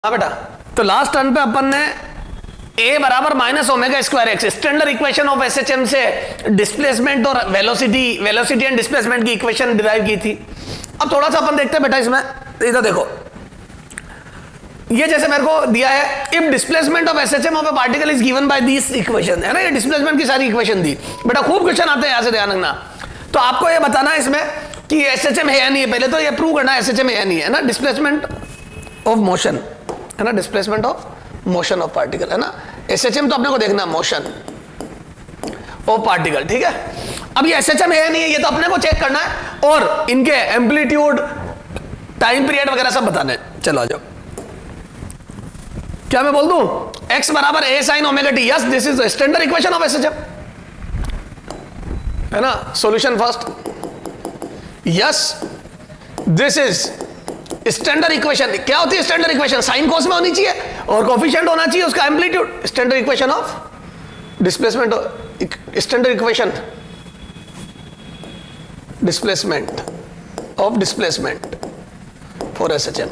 हाँ बेटा, तो लास्ट टर्न पे अपन ने a बराबर minus omega square x standard equation of SHM से डिस्प्लेसमेंट और वेलोसिटी एंड डिस्प्लेसमेंट की इक्वेशन डिराइव की थी। अब थोड़ा सा अपन देखते हैं बेटा इसमें, इधर देखो, ये जैसे मेरे को दिया है, if displacement of SHM of a particle is given by this equation, है ना, ये डिस्प्लेसमेंट की सारी इक्वेशन दी बेटा। खूब क्वेश्चन आते हैं, यहां से ध्यान रखना। तो आपको ये बताना है इसमें कि एसएचएम है या नहीं है, पहले तो ये प्रूव करना है एसएचएम है या नहीं है ना। डिस्प्लेसमेंट ऑफ मोशन है ना, displacement of motion of particle है ना। एसएचएम तो अपने को देखना है मोशन ऑफ पार्टिकल, ठीक है। अब ये एसएचएम है या नहीं है, ये तो अपने को चेक करना है, और इनके एम्पलीट्यूड, टाइम पीरियड वगैरह सब बताना है। चलो आ जाओ, क्या मैं बोल दूं, x बराबर a sin omega t, yes this is standard equation of SHM, है ना। Solution first, yes this is standard equation. क्या होती है स्टैंडर्ड इक्वेशन? साइन कोस में होनी चाहिए और कोफिशिएंट होना चाहिए उसका amplitude. Standard equation of displacement, standard equation displacement of displacement for SHM,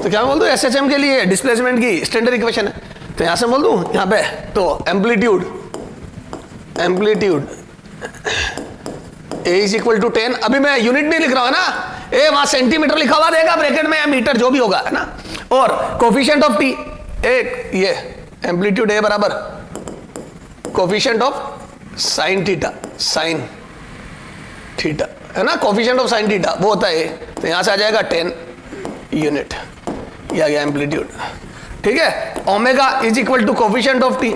तो क्या बोल दूं, एसएचएम के लिए डिस्प्लेसमेंट की स्टैंडर्ड इक्वेशन है, तो यहां से बोल दूं यहां पे, तो amplitude A is equal to 10। अभी मैं यूनिट नहीं लिख रहा हूं ना, ए वहां सेंटीमीटर लिखा हुआ देगा ब्रैकेट में, या मीटर जो भी होगा, है ना। और कोफिशिएंट ऑफ टी, एक ये एम्पलीट्यूड ए बराबर कोफिशिएंट ऑफ साइन थीटा, है ना। कोफिशिएंट ऑफ साइन थीटा वो होता है, तो यहां से आ जाएगा 10 यूनिट, या गया एम्पलीट्यूड, ठीक है। Omega is equal to coefficient of t,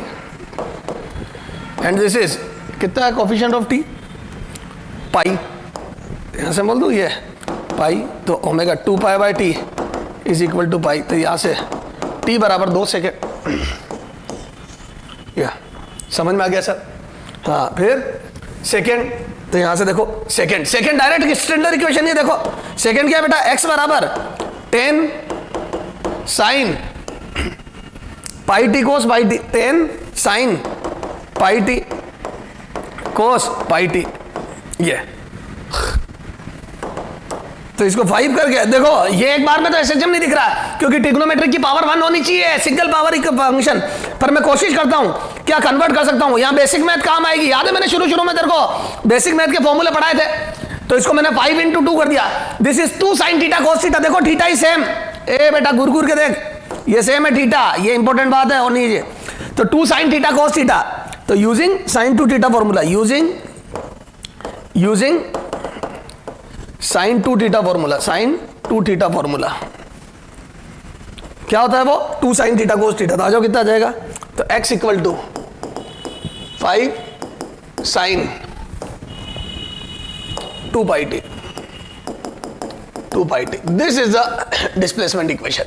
and this is कितना है कोफिशिएंट ऑफ टी, पाई, यहां से बोल दूं ये पाई, तो omega 2 pi by T is equal to pi, तो यहां से टी बराबर 2 सेकेंड, या समझ में आ गया सर। हाँ, फिर सेकेंड, तो यहां से देखो सेकेंड डायरेक्ट स्टैंडर्ड इक्वेशन, ये देखो सेकेंड क्या बेटा, एक्स बराबर 10 साइन पाई टी कोस pi T, 10 sign pi T कोस पाई टी, ये तो इसको 5 करके देखो, ये एक बार में तो एसएचएम नहीं दिख रहा, क्योंकि ट्रिग्नोमेट्रिक की पावर 1 होनी चाहिए, सिंगल पावर फंक्शन। पर मैं कोशिश करता हूं क्या कन्वर्ट कर सकता हूं, यहां बेसिक मैथ काम आएगी। याद है मैंने शुरू में तेरे को बेसिक मैथ के फॉर्मूले पढ़ाए थे, तो इसको मैंने 5 into 2 कर दिया। This is 2 sin theta cos theta, देखो थीटा ही सेम, ए बेटा गुर के देख, ये सेम है थीटा, ये इंपॉर्टेंट बात है होनी चाहिए। तो 2 sin थीटा cos थीटा, तो using sin 2 theta formula, using sin 2 theta formula, sin 2 theta formula क्या होता है वो, 2 sin थीटा cos थीटा। तो आ जाओ कितना आ जाएगा, तो x equal to 5 sin 2 pi t, this is the displacement equation.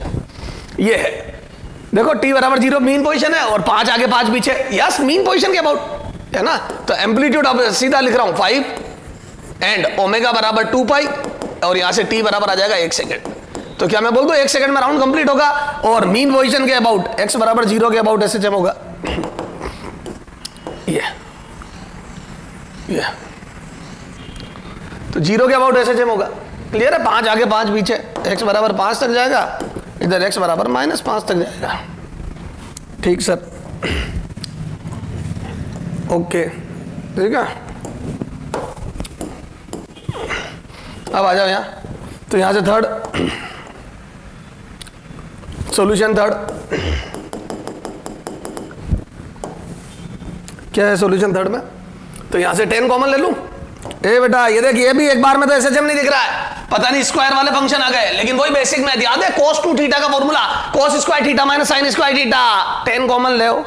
ये है, देखो t बराबर 0 मीन पोजीशन है, और 5 आगे 5 पीछे, यस मीन पोजीशन के अबाउट, है ना। तो एम्पलीट्यूड अब सीधा लिख रहा हूं 5 एंड ओमेगा बराबर 2 पाई, और यहां से t बराबर आ जाएगा 1 सेकेंड। तो क्या मैं बोल दूं 1 सेकेंड में राउंड कंप्लीट होगा, और मीन पोजीशन के अबाउट x बराबर 0 के अबाउट एसएचएम होगा। ये तो 0 के अबाउट एसएचएम होगा, क्लियर है। 5 आगे 5 पीछे, x बराबर 5 तक जाएगा, इधर x बराबर -5 तक जाएगा, ठीक सर, ओके, ठीक है। अब आ जाओ यहां, तो यहां से थर्ड सॉल्यूशन, थर्ड क्या है सॉल्यूशन थर्ड में, तो यहां से 10 कॉमन ले लूं। ए बेटा ये देख, ये भी एक बार में तो एसएचएम नहीं दिख रहा है, पता नहीं स्क्वायर वाले फंक्शन आ गए, लेकिन वही बेसिक मैथ याद है, cos 2 थीटा का formula, cos square theta minus sin square theta, 10 common ले हो,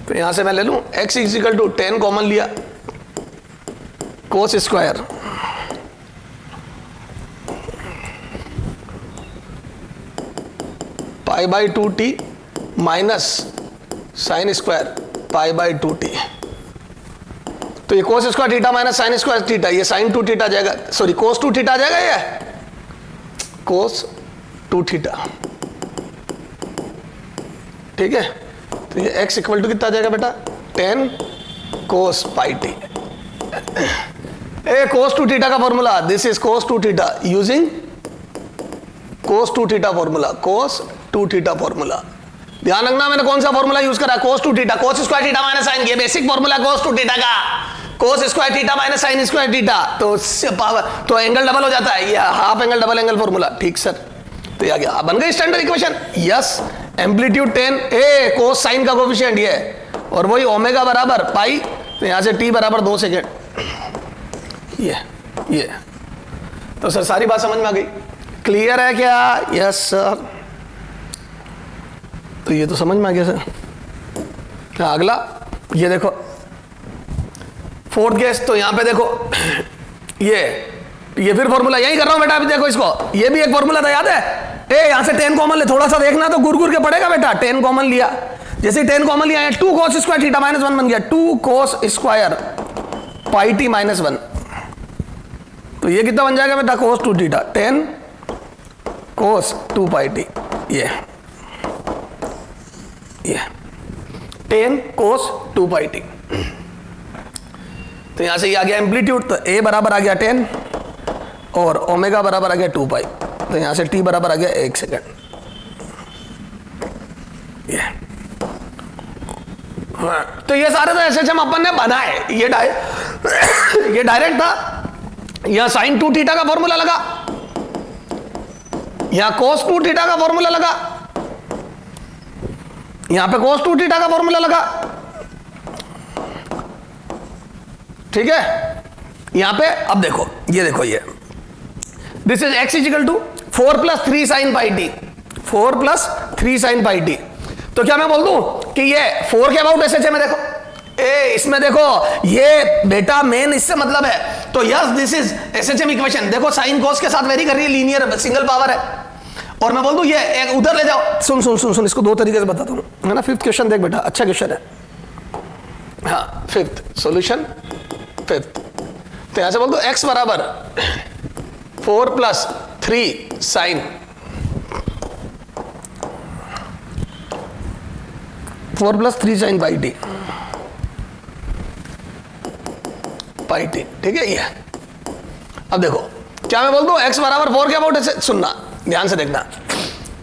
तो यहां से मैं ले लूं x is equal to 10 common लिया, cos square pi by 2t minus sine square pi by 2t, तो ये cos square theta minus sine square theta, ये sin 2 थीटा जाएगा, सॉरी cos 2 थीटा आ जाएगा, ये cos 2 थीटा, ठीक है। तो ये x इक्वल टू कितना आ जाएगा बेटा, 10 cos pi t, a cos 2 theta का formula, this is cos 2 theta using cos two theta formula, cos two theta formula. ध्यान रखना मैंने कौन सा फॉर्मूला यूज करा, cos two theta, cos square theta minus sine, ये basic formula cos two theta का, cos square theta minus sine square theta, तो power तो एंगल डबल हो जाता है, ये half angle double angle formula. ठीक सर, तो ये आ गया, बन गई स्टैंडर्ड इक्वेशन। यस, एम्पलीट्यूड 10 ए कोस साइन का कोफिशिएंट ये है, और वही ओमेगा बराबर पाई, तो यहां से टी बराबर 2 सेकेंड। ये तो सर सारी बात समझ में आ गई, क्लियर है क्या? यस सर, तो ये तो समझ में आ गया सर। अगला ये देखो फोर्थ केस, तो यहां पे देखो ये फिर फॉर्मूला यही कर रहा हूं बेटा, अभी देखो इसको, ये भी एक फॉर्मूला था, याद है? ए यहां से 10 कॉमन ले, थोड़ा सा देखना तो गुर के पड़ेगा बेटा। 10 कॉमन लिया, जैसे 10 कॉमन लिया है, 2 cos स्क्वायर थीटा माइनस 1 बन गया, 2 cos square pi T minus 1, तो ये कितना बन जाएगा बेटा? cos 2 theta, 10 cos 2 pi T, ये 10 cos 2 पाई टी। तो यहां से ये आ गया एम्पलीट्यूड, तो ए बराबर आ गया 10 और ओमेगा बराबर आ गया 2 पाई, तो यहां से टी बराबर आ गया 1 सेकेंड। तो ये सारे तो ऐसे हम अपन ने बनाए, ये डायरेक्ट था। यहां साइन 2 थीटा का फॉर्मूला लगा, यहां cos 2 थीटा का फॉर्मूला लगा, यहां पे cos 2 थीटा का फॉर्मूला लगा, ठीक है? यहां पे अब देखो, ये देखो, ये this is x is equal to 4 + 3 sin pi t, 4 + 3 sin pi t. तो क्या मैं बोल दूं कि ये 4 के अबाउट SHM में देखो, इसमें देखो ये बेटा मेन इससे मतलब है, तो yes this is SHM equation. देखो साइन कोस के साथ वेरी कर रही है, लीनियर सिंगल पावर है, और मैं बोल दूं ये एक उधर ले जाओ। सुन सुन सुन सुन, इसको दो तरीके से बताता हूं, है ना? 5th क्वेश्चन देख बेटा, अच्छा क्वेश्चन है। हाँ 5th सॉल्यूशन 5th, तो यहां से बोल दो x बराबर 4 + 3 sin 4 + 3 sin pi T, pi T, ठीक है? ये अब देखो क्या मैं बोल दूं x बराबर 4 के अबाउट, सुनना ध्यान से देखना।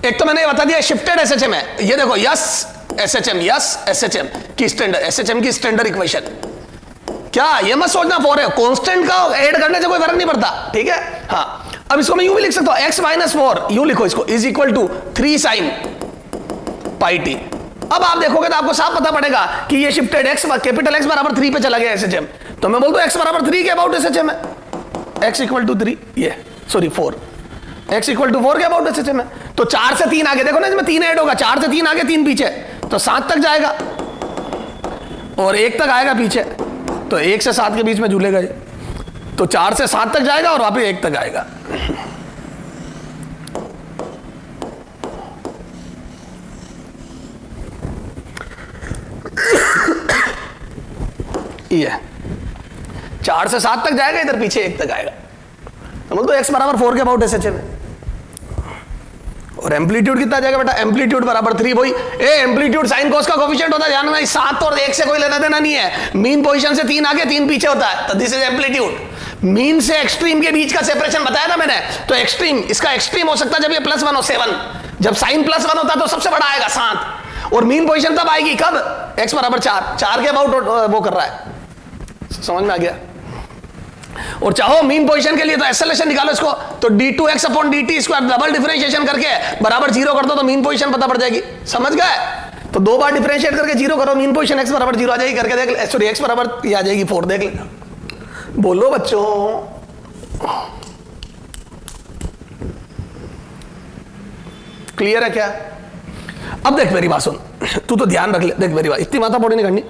एक तो मैंने ये बता दिया शिफ्टेड SHM है, ये देखो यस SHM, यस SHM की स्टैंडर्ड, SHM की स्टैंडर्ड इक्वेशन। क्या ये मत सोचना 4 है, कांस्टेंट का ऐड करने से कोई फर्क नहीं पड़ता, ठीक है? हाँ, अब इसको मैं यूं भी लिख सकता हूं, x - 4 यूं लिखो इसको, is equal to 3 sin pi t. अब आप देखोगे तो आपको साफ पता पड़ेगा कि ये शिफ्टेड x, कैपिटल X बराबर 3 पे चला गया SHM, तो मैं बोल दूं x बराबर 3 के अबाउट SHM है, x इक्वल टू 3, ये सॉरी 4, x इक्वल टू 4 के अबाउट SHM है। तो 4 से 3 आगे देखो ना, इसमें 3 ऐड होगा, 4 से 3 आगे 3 पीछे, तो 7 तक जाएगा और 1 तक आएगा पीछे, तो 1 से 7 के बीच में झूलेगा ये, तो 4 से 7 तक जाएगा और वापस 1 तक आएगा। ये 4 से 7 तक जाएगा, इधर पीछे 1 तक आएगा, तो बोल दो x बराबर 4 के अबाउट SHM है। और एम्पलीट्यूड कितना जाएगा बेटा? एम्पलीट्यूड बराबर 3, वही एम्पलीट्यूड साइन कोस का कोफिशिएंट होता है, ध्यान में 7 और 1 से कोई लेना देना नहीं है, मीन पोजीशन से 3 आगे 3 पीछे होता है, तो दिस इज एम्पलीट्यूड। मीन से एक्सट्रीम के बीच का सेपरेशन बताया था मैंने, तो एक्सट्रीम, इसका एक्सट्रीम हो सकता है जब ये +1 हो, 7, जब साइन +1 होता है तो सबसे बड़ा आएगा 7, और मीन पोजीशन तब आएगी कब? x बराबर 4 के अबाउट वो कर रहा है, समझ में आ गया? और चाहो मीन पोजीशन के लिए तो एक्सेलरेशन निकालो इसको, तो d2x/dt² डबल डिफरेंशिएशन करके बराबर 0 कर दो, तो मीन पोजीशन पता पड़ जाएगी, समझ गए? तो 2 बार डिफरेंशिएट करके 0 करो, मीन पोजीशन x बराबर 0 आ जाएगी, करके देख ले, सॉरी x बराबर ये आ जाएगी 4, देख लेना। बोलो बच्चों, क्लियर है क्या? अब देख मेरी बात सुन, तू तो ध्यान रख ले, देख मेरी बात, इतनी माथा पोड़ी नहीं करनी।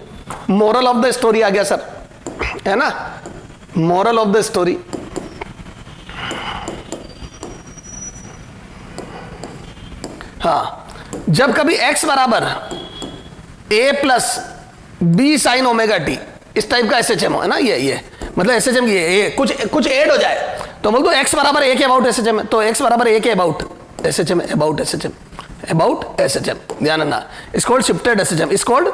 मोरल ऑफ द स्टोरी आ गया सर, है ना? मोरल ऑफ द स्टोरी, हाँ, जब कभी x बराबर a + b sin omega t, इस टाइप का SHM हो, है ना? ये मतलब SHM की ये कुछ ऐड हो जाए, तो बोल दो x बराबर a के अबाउट SHM, तो x बराबर a के about SHM, about SHM, about SHM, ध्यान रखना। It's called shifted SHM, it's called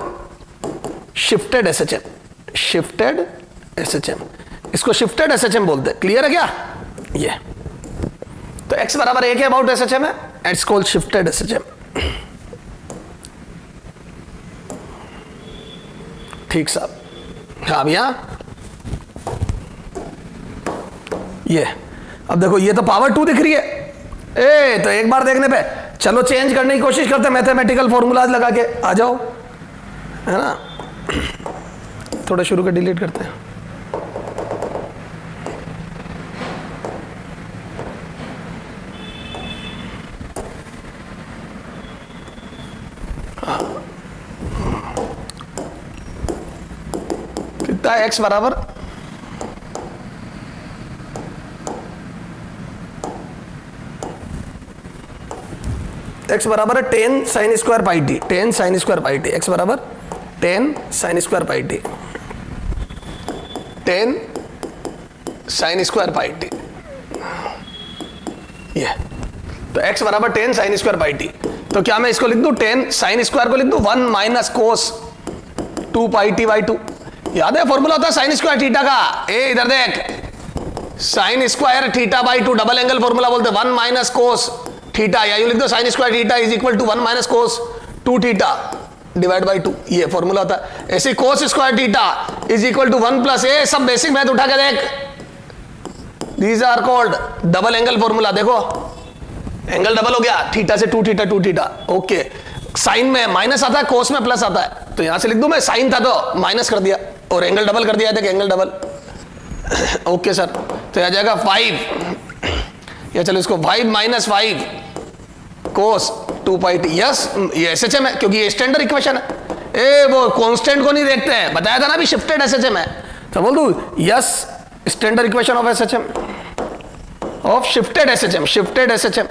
shifted SHM, shifted SHM, इसको शिफ्टेड SHM बोलते हैं, क्लियर है क्या? ये तो x बराबर a के अबाउट SHM है, इट्स कॉल्ड शिफ्टेड SHM। ठीक साहब। हाँ भैया, ये अब देखो ये तो पावर 2 दिख रही है। ए तो एक बार देखने पे चलो चेंज करने की कोशिश करते हैं, मैथमेटिकल फॉर्मूलाज लगा के आ जाओ, है ना। थोड़ा शुरू कर डिलीट करते हैं। कितना x बराबर x बराबर है 10 sign square pi T, 10 sign square pi T, x बराबर 10 sign square pi T, 10 sign square pi T. ये तो x बराबर 10 साइन स्क्वायर पाई टी। तो क्या मैं इसको लिख दूं 10 साइन स्क्वायर को लिख दूं 1 minus cos 2 pi T by 2। याद है फॉर्मूला होता है साइन स्क्वायर थीटा का। ए इधर देख, sign square theta by 2 double angle formula बोलते हैं, 1 माइनस कोस थीटा, या यूं लिख दो sine square theta is equal to 1 minus cos 2 theta divide by 2। ये फॉर्मूला होता है। ऐसे cos square theta is equal to 1 plus ए, सब बेसिक मैथ उठा के देख, these are called double angle formula. देखो एंगल डबल हो गया, थीटा से 2 थीटा 2 थीटा। ओके, साइन में माइनस आता है, कोस में प्लस आता है, तो यहां से लिख दूं मैं साइन था तो माइनस कर दिया और एंगल डबल कर दिया, देख एंगल डबल। ओके सर, तो यह आ जाएगा 5, या चलो इसको 5 माइनस 5 कोस 2 पाई टी। यस, ये SHM है क्योंकि ये स्टैंडर्ड इक्वेशन है। ए वो कांस्टेंट को नहीं देखते हैं, बताया था ना अभी शिफ्टेड SHM है, तो बोल दूं yes standard equation of SHM, of shifted SHM, shifted SHM।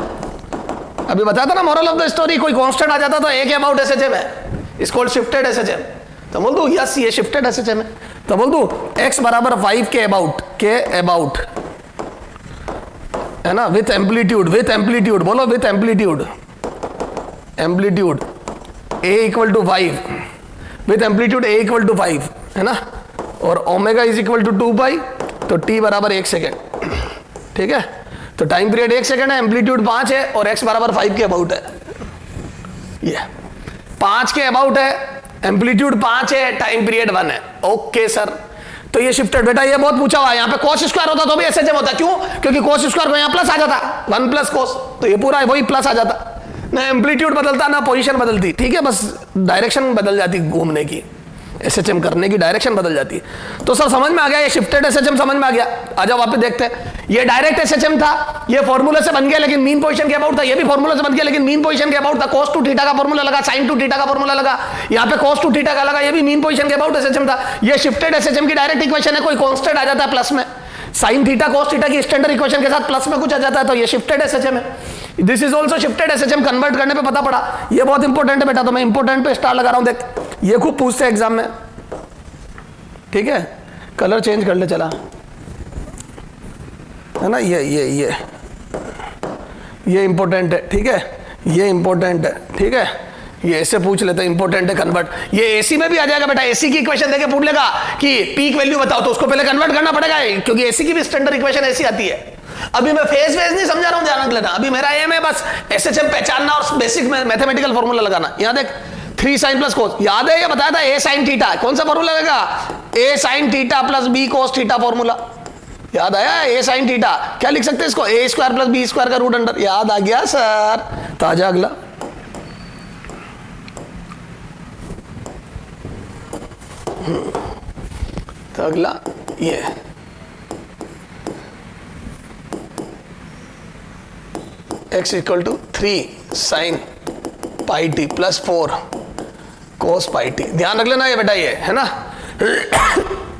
अभी बताया था ना मोरल ऑफ द स्टोरी, कोई कांस्टेंट आ जाता तो a के अबाउट SHM है, इज कॉल्ड शिफ्टेड SHM। तो बोल दूं यस ये शिफ्टेड SHM है। तो बोल दूं x बराबर 5 के अबाउट है ना, विथ एम्पलीट्यूड बोलो, with amplitude a equal to 5, with amplitude a equal to 5 है ना, और omega is equal to 2 pi, तो t बराबर 1 सेकेंड। ठीक है, तो टाइम पीरियड 1 सेकेंड है, एम्पलीट्यूड 5 है और x बराबर 5 के अबाउट है। ये 5 के अबाउट है, एम्पलीट्यूड 5 है, टाइम पीरियड 1 है। ओके सर, तो ये शिफ्टेड। बेटा ये बहुत पूछा हुआ, यहाँ पे cos स्क्वायर होता तो भी SHM होता, क्यों? क्योंकि cos स्क्वायर को यहाँ प्लस आ जाता, 1 प्लस cos, तो ये पूरा वही प्लस आ जाता। ना एम्पलीट्यूड बदलता ना पोजीशन बदलती, ठीक है, बस डायरेक्शन बदल जाती घूमने की, SHM करने की डायरेक्शन बदल जाती है। तो सर समझ में आ गया, ये शिफ्टेड SHM समझ में आ गया। आ जाओ वापस देखते हैं, ये डायरेक्ट SHM था, ये फॉर्मूले से बन गया लेकिन मीन पोजीशन के अबाउट था, ये भी फॉर्मूले से बन गया लेकिन मीन पोजीशन के अबाउट था। cos 2 थीटा का फॉर्मूला लगा, sin 2 थीटा का फॉर्मूला लगा, यहाँ पे cos 2 थीटा का लगा, ये भी मीन पोजीशन के अबाउट SHM था। ये शिफ्टेड SHM की डायरेक्ट इक्वेशन है, कोई कांस्टेंट आ जाता है प्लस में, sin थीटा cos थीटा की स्टैंडर्ड इक्वेशन के साथ प्लस में कुछ आ जाता है, तो ये शिफ्टेड SHM है। This is also shifted SHM, convert करने पे पता पड़ा। ये बहुत इंपॉर्टेंट है बेटा, तो मैं इंपॉर्टेंट पे स्टार लगा रहा हूं, देख ये खूब पूछते हैं एग्जाम में। ठीक है, कलर चेंज कर ले चला, है ना, ये इंपॉर्टेंट है। ठीक है, ये इंपॉर्टेंट है। ठीक है, ये ऐसे पूछ लेते हैं, इंपॉर्टेंट है कन्वर्ट। ये एसी में भी आ जाएगा बेटा, एसी की इक्वेशन देके पूछ लेगा कि पीक वैल्यू बताओ, तो उसको पहले कन्वर्ट करना पड़ेगा, क्योंकि एसी की भी स्टैंडर्ड इक्वेशन ऐसी आती है। अभी मैं फेज नहीं समझा रहा हूं, ध्यान रख लेना। अभी मेरा एम है बस SHM पहचानना और बेसिक मैथमेटिकल फॉर्मूला लगाना। यहां देख 3 साइन प्लस कोस, याद है ये बताया था, a साइन थीटा, कौन सा फॉर्मूला लगेगा, a sign theta plus b cos theta formula, याद आया? a साइन थीटा क्या लिख सकते हैं इसको, a square plus b square का रूट अंडर, याद आ गया सर। ताजा अगला तो अगला ये x equal to 3 sine pi T plus 4 cos pi t. ध्यान रख लेना ये बेटा, ये है ना।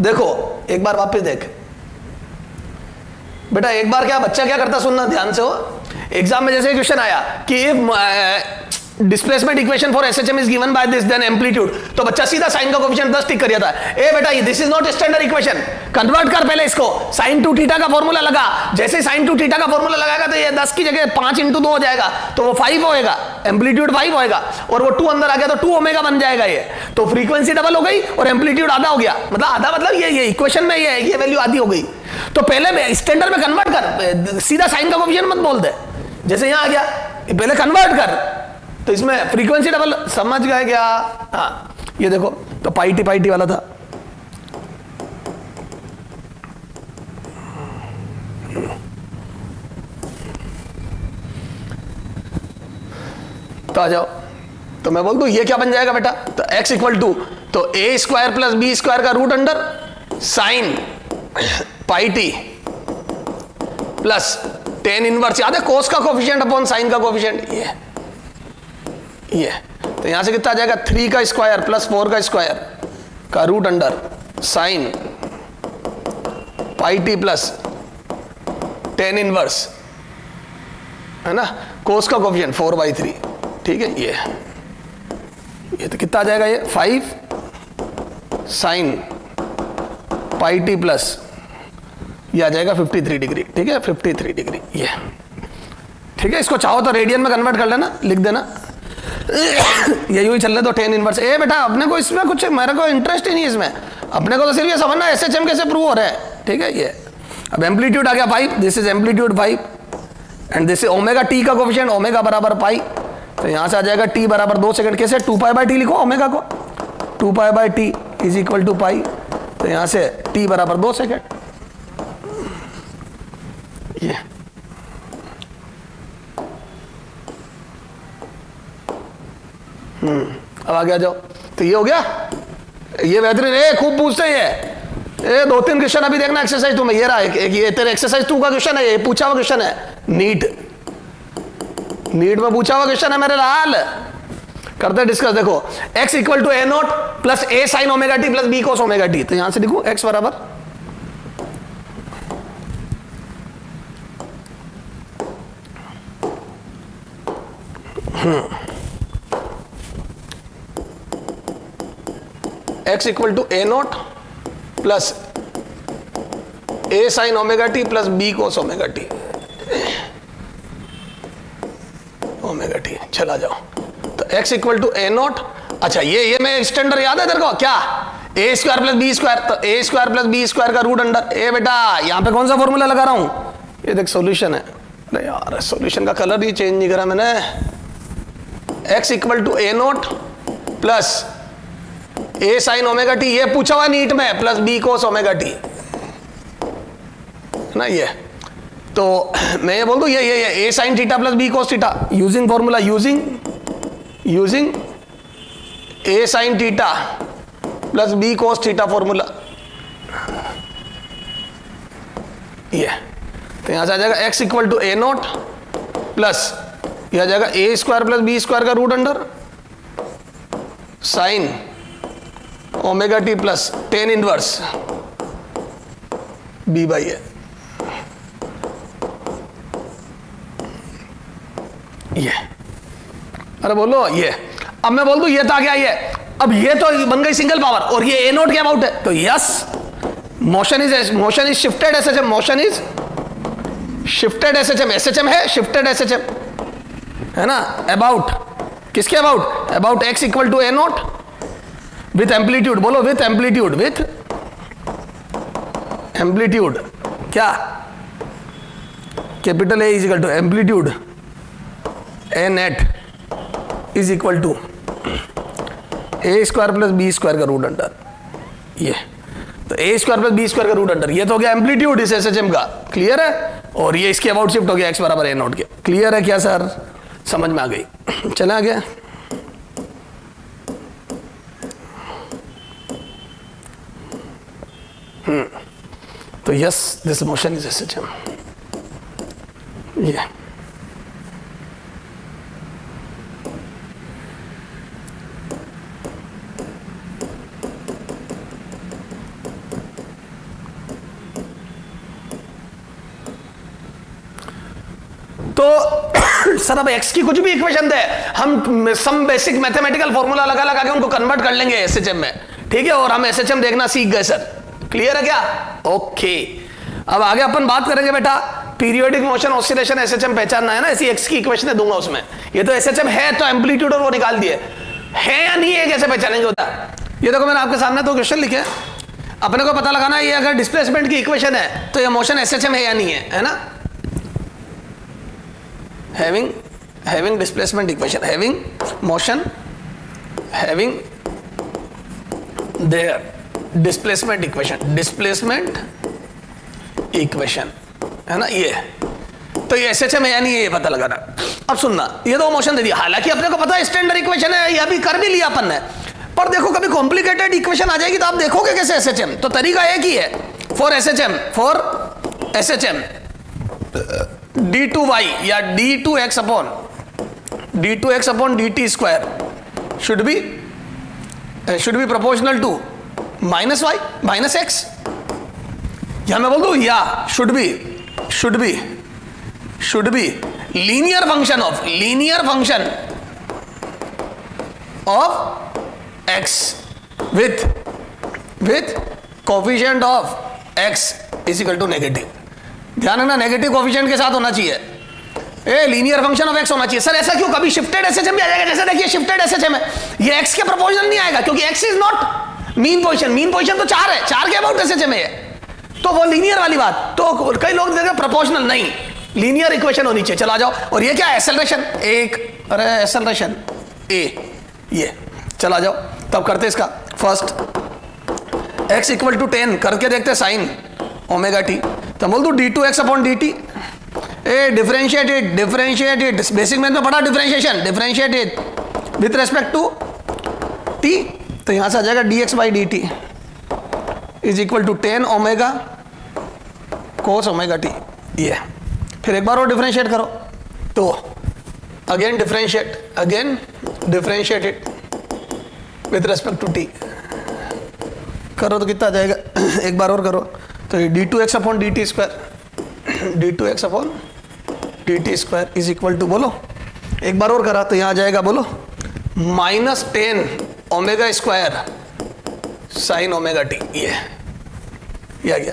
देखो एक बार वापस देख बेटा, एक बार क्या बच्चा क्या करता सुनना ध्यान से हो। एग्जाम में जैसे क्वेश्चन आया कि displacement equation for SHM is given by this then amplitude, तो बच्चा सीधा साइन का कोएफिशिएंट 10 टिक कर दिया था। ए बेटा ये this is not standard equation, convert कर पहले इसको। sin 2 थीटा का फॉर्मूला लगा, जैसे sin 2 थीटा का फॉर्मूला लगाएगा तो ये 10 की जगह 5 × 2 हो जाएगा, तो वो 5 होएगा, एम्पलीट्यूड 5 होएगा, और वो 2 अंदर आ गया तो 2 ओमेगा बन जाएगा ये, तो फ्रीक्वेंसी डबल हो गई और एम्पलीट्यूड आधा हो गया। मतलब आधा मतलब ये इक्वेशन में ये वैल्यू आधी हो गई। तो पहले स्टैंडर्ड में कन्वर्ट कर, सीधा साइन का कोएफिशिएंट मत बोल दे। जैसे यहां आ गया, पहले कन्वर्ट कर, तो इसमें फ्रीक्वेंसी डबल समझ गए क्या? हाँ, ये देखो तो पाई टी वाला था, तो आ जाओ, तो मैं बोल दूं ये क्या बन जाएगा बेटा, तो x इक्वल टू, तो a square plus B square का root under sine pi T plus ten inverse, याद है कोस का कोफिशिएंट अपॉन साइन का कोफिशिएंट, ये तो यहां से कितना आ जाएगा, 3 का स्क्वायर प्लस 4 का स्क्वायर का root under sine pi T plus ten inverse, है ना, कोस का कोफिशिएंट 4/3, ठीक है। ये तो कितना आ जाएगा, ये 5 साइन पाई टी प्लस ये आ जाएगा 53 डिग्री, ठीक है, 53 डिग्री, ये ठीक है। इसको चाहो तो रेडियन में कन्वर्ट कर लेना, लिख देना, ये यूं ही चलने दो, टेन इनवर्स। ए बेटा अपने को इसमें कुछ, मेरे को इंटरेस्ट ही नहीं इसमें, अपने को तो सिर्फ ये समझना एसएचएम कैसे प्रूव हो रहा है, ठीक है। ये अब एम्पलीट्यूड आ गया 5, this is amplitude 5 and this is omega T का कोफिशिएंट ओमेगा बराबर पाई, तो यहां से आ जाएगा टी बराबर 2 सेकंड, कैसे 2π/t लिखो ओमेगा को, 2π/t is equal to pi, तो यहां से टी बराबर 2 सेकंड, ये अब आगे आ जाओ, तो ये हो गया, ये बेहतरीन है, खूब पूछते हैं ये 2-3 क्वेश्चन अभी देखना एक्सरसाइज 2 में, ये रहा एक ये तेरे एक्सरसाइज 2 का क्वेश्चन है, ये पूछा हुआ क्वेश्चन है, नीट में पूछा हुआ क्वेश्चन है मेरे लाल, करते डिस्कस। देखो x equal to A naught plus A sine omega T plus B cos omega t, तो यहां से लिखूं x बराबर x equal to A naught plus A sine omega T plus B cos omega t, omega t, चला जाओ, तो x equal to A naught, अच्छा ये मैं स्टैंडर्ड याद है तेरे को क्या, A square plus B square, तो A square plus B square का रूट अंडर, ए बेटा यहां पे कौन सा फॉर्मूला लगा रहा हूं, ये देख सॉल्यूशन है, अरे यार सॉल्यूशन का कलर ही चेंज नहीं करा मैंने, x equal to A naught plus A sine omega T, ये पूछा हुआ नीट में, plus B cos omega T, ना ये, तो मैं ये बोल दूं ये A sine theta plus B cos theta, using formula, using A sine theta plus B cos theta formula, ये तो यहां से आ जाएगा x equal to A naught plus ये आ जाएगा A square plus B square का root under sine omega T plus ten inverse B by A, ये अरे बोलो ये, अब मैं बोल दूं ये तो आ गया ये, अब ये तो बन गई सिंगल पावर, और ये ए नोट क्या अबाउट है, तो yes motion is shifted SHM, motion is shifted SHM, SHM है शिफ्टेड एसएचएम, है ना, अबाउट किसके about x equal to A naught with amplitude, बोलो विथ एम्पलीट्यूड क्या, capital A is equal to amplitude A naught is equal to A square plus B square का root under, ये तो A square plus B square का root under, ये तो हो गया एम्पलीट्यूड इस एसएचएम का, क्लियर है, और ये इसके अबाउट शिफ्ट हो गया x बराबर ए नोट के, क्लियर है क्या सर, समझ में आ गई, चला गया। तो yes this motion is SHM, ये तो सर अब x की कुछ भी इक्वेशन दे, हम सम बेसिक मैथमेटिकल फॉर्मूला लगा के उनको कन्वर्ट कर लेंगे एसएचएम में, ठीक है, और हम एसएचएम देखना सीख गए सर, क्लियर है क्या, ओके। अब आगे अपन बात करेंगे बेटा पीरियोडिक मोशन ऑसिलेशन एसएचएम पहचानना है ना, ऐसी x की इक्वेशन दूंगा उसमें, ये तो एसएचएम है तो एम्पलीट्यूड और वो निकाल दिए, है या नहीं है कैसे पहचानेंगे होता, ये देखो मैंने आपके सामने दो क्वेश्चन लिखे, अपने को पता लगाना है ये अगर डिस्प्लेसमेंट की इक्वेशन है तो ये मोशन एसएचएम है या नहीं है, है ना, having displacement equation, having motion, having their displacement equation है ना ये, तो ये SHM है या नहीं ये पता लगाना। अब सुनना, ये दो मोशन दे दिया, हालांकि अपने को पता है स्टैंडर्ड इक्वेशन है, ये भी कर भी लिया अपन ने, पर देखो कभी कॉम्प्लिकेटेड इक्वेशन आ जाएगी तो आप देखोगे कैसे SHM। तो तरीका एक ही है फॉर SHM d2y या d2x upon dt square should be proportional to -y -x, या मैं बोल दूं या should be linear function of x with coefficient of x is equal to negative. ध्यान रखना नेगेटिव कोफिशिएंट के साथ होना चाहिए, लीनियर फंक्शन ऑफ x होना चाहिए। सर ऐसा क्यों? कभी शिफ्टेड SHM भी आ जाएगा, जैसे देखिए शिफ्टेड SHM है, ये x के प्रोपोर्शनल नहीं आएगा क्योंकि x is not mean position तो 4 है, 4 के अबाउट SHM है, तो वो लीनियर वाली बात। तो कई लोग देखेंगे प्रोपोर्शनल नहीं, लीनियर इक्वेशन होनी चाहिए। चला जाओ, और ये क्या है? एक्सेलरेशन ये चला जाओ, तब करते इसका फर्स्ट x इक्वल टू 10 करके देखते साइन ओमेगा टी, तो बोल दो d2x upon dt, differentiate basic math में पढ़ा differentiate with respect to t, तो यहां से आ जाएगा dx by dt is equal to 10 omega cos omega T. ये फिर एक बार और डिफरेंशिएट करो, तो again differentiate it with respect to t करो तो कितना आ जाएगा? एक बार और करो, तो ये d2x upon dt square is equal to, बोलो एक बार और करा तो यहाँ आ जाएगा, बोलो -10 omega square sine omega T. ये आ गया।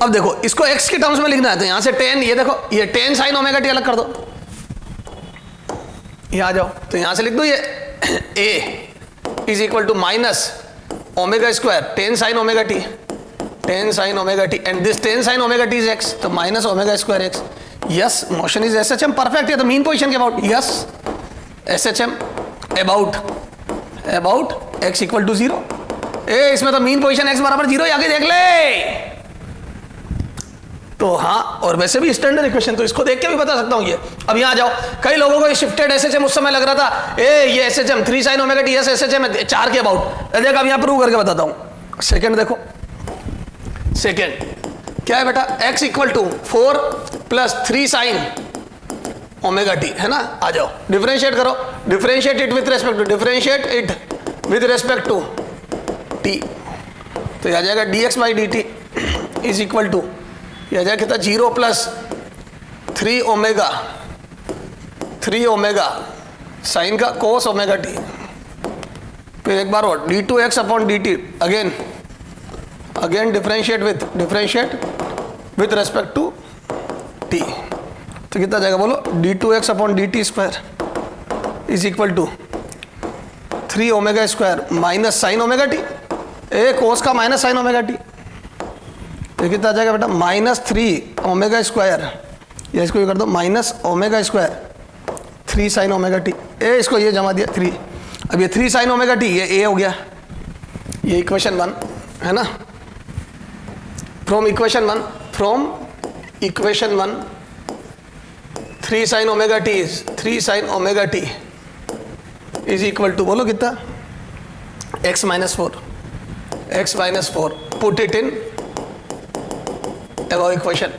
अब देखो इसको x के टर्म्स में लिखना है, तो यहां से 10, ये देखो ये 10 साइन ओमेगा टी अलग कर दो, यहां आ जाओ, तो यहां से लिख दो ये a is equal to minus omega square 10 sine omega t and this 10 sine omega t is x, तो minus omega square x। Yes, motion is SHM perfect है, तो मीन पोजीशन के about, yes SHM about x equal to 0। इसमें तो mean position x बराबर 0 आगे देख ले, तो हाँ, और वैसे भी स्टैंडर्ड इक्वेशन, तो इसको देख के भी बता सकता हूँ ये। अब यहाँ जाओ, कई लोगों को ये शिफ्टेड SHM उस समय लग रहा था, ये SHM 3 sine omega T SHM है 4 के अबाउट। देख अब यहाँ प्रूव करके बताता हूँ। सेकंड देखो, सेकंड क्या है बेटा? x equal to 4 plus 3 sine omega t है ना। आ जाओ डिफरेंशिएट करो, differentiate it with respect to t, तो यह आ जाएगा dx by dt is equal to, यह आ जाएगा कितना? 0 प्लस 3 ओमेगा साइन का कोस ओमेगा टी, फिर एक बार और d2x upon dt again differentiate with respect to t, तो कितना जाएगा बोलो? d2x upon dt square is equal to 3 omega square minus sine omega T, cos का माइनस साइन ओमेगा टी, तो कितना आ जाएगा बेटा? -3 ओमेगा स्क्वायर, या इसको ये कर दो minus omega square 3 sine omega t, इसको ये जमा दिया 3, अब ये 3 साइन ओमेगा टी ये a हो गया, ये इक्वेशन 1 है ना। From equation 1 3 sine omega t is equal to, बोलो कितना? x minus 4 put it in above equation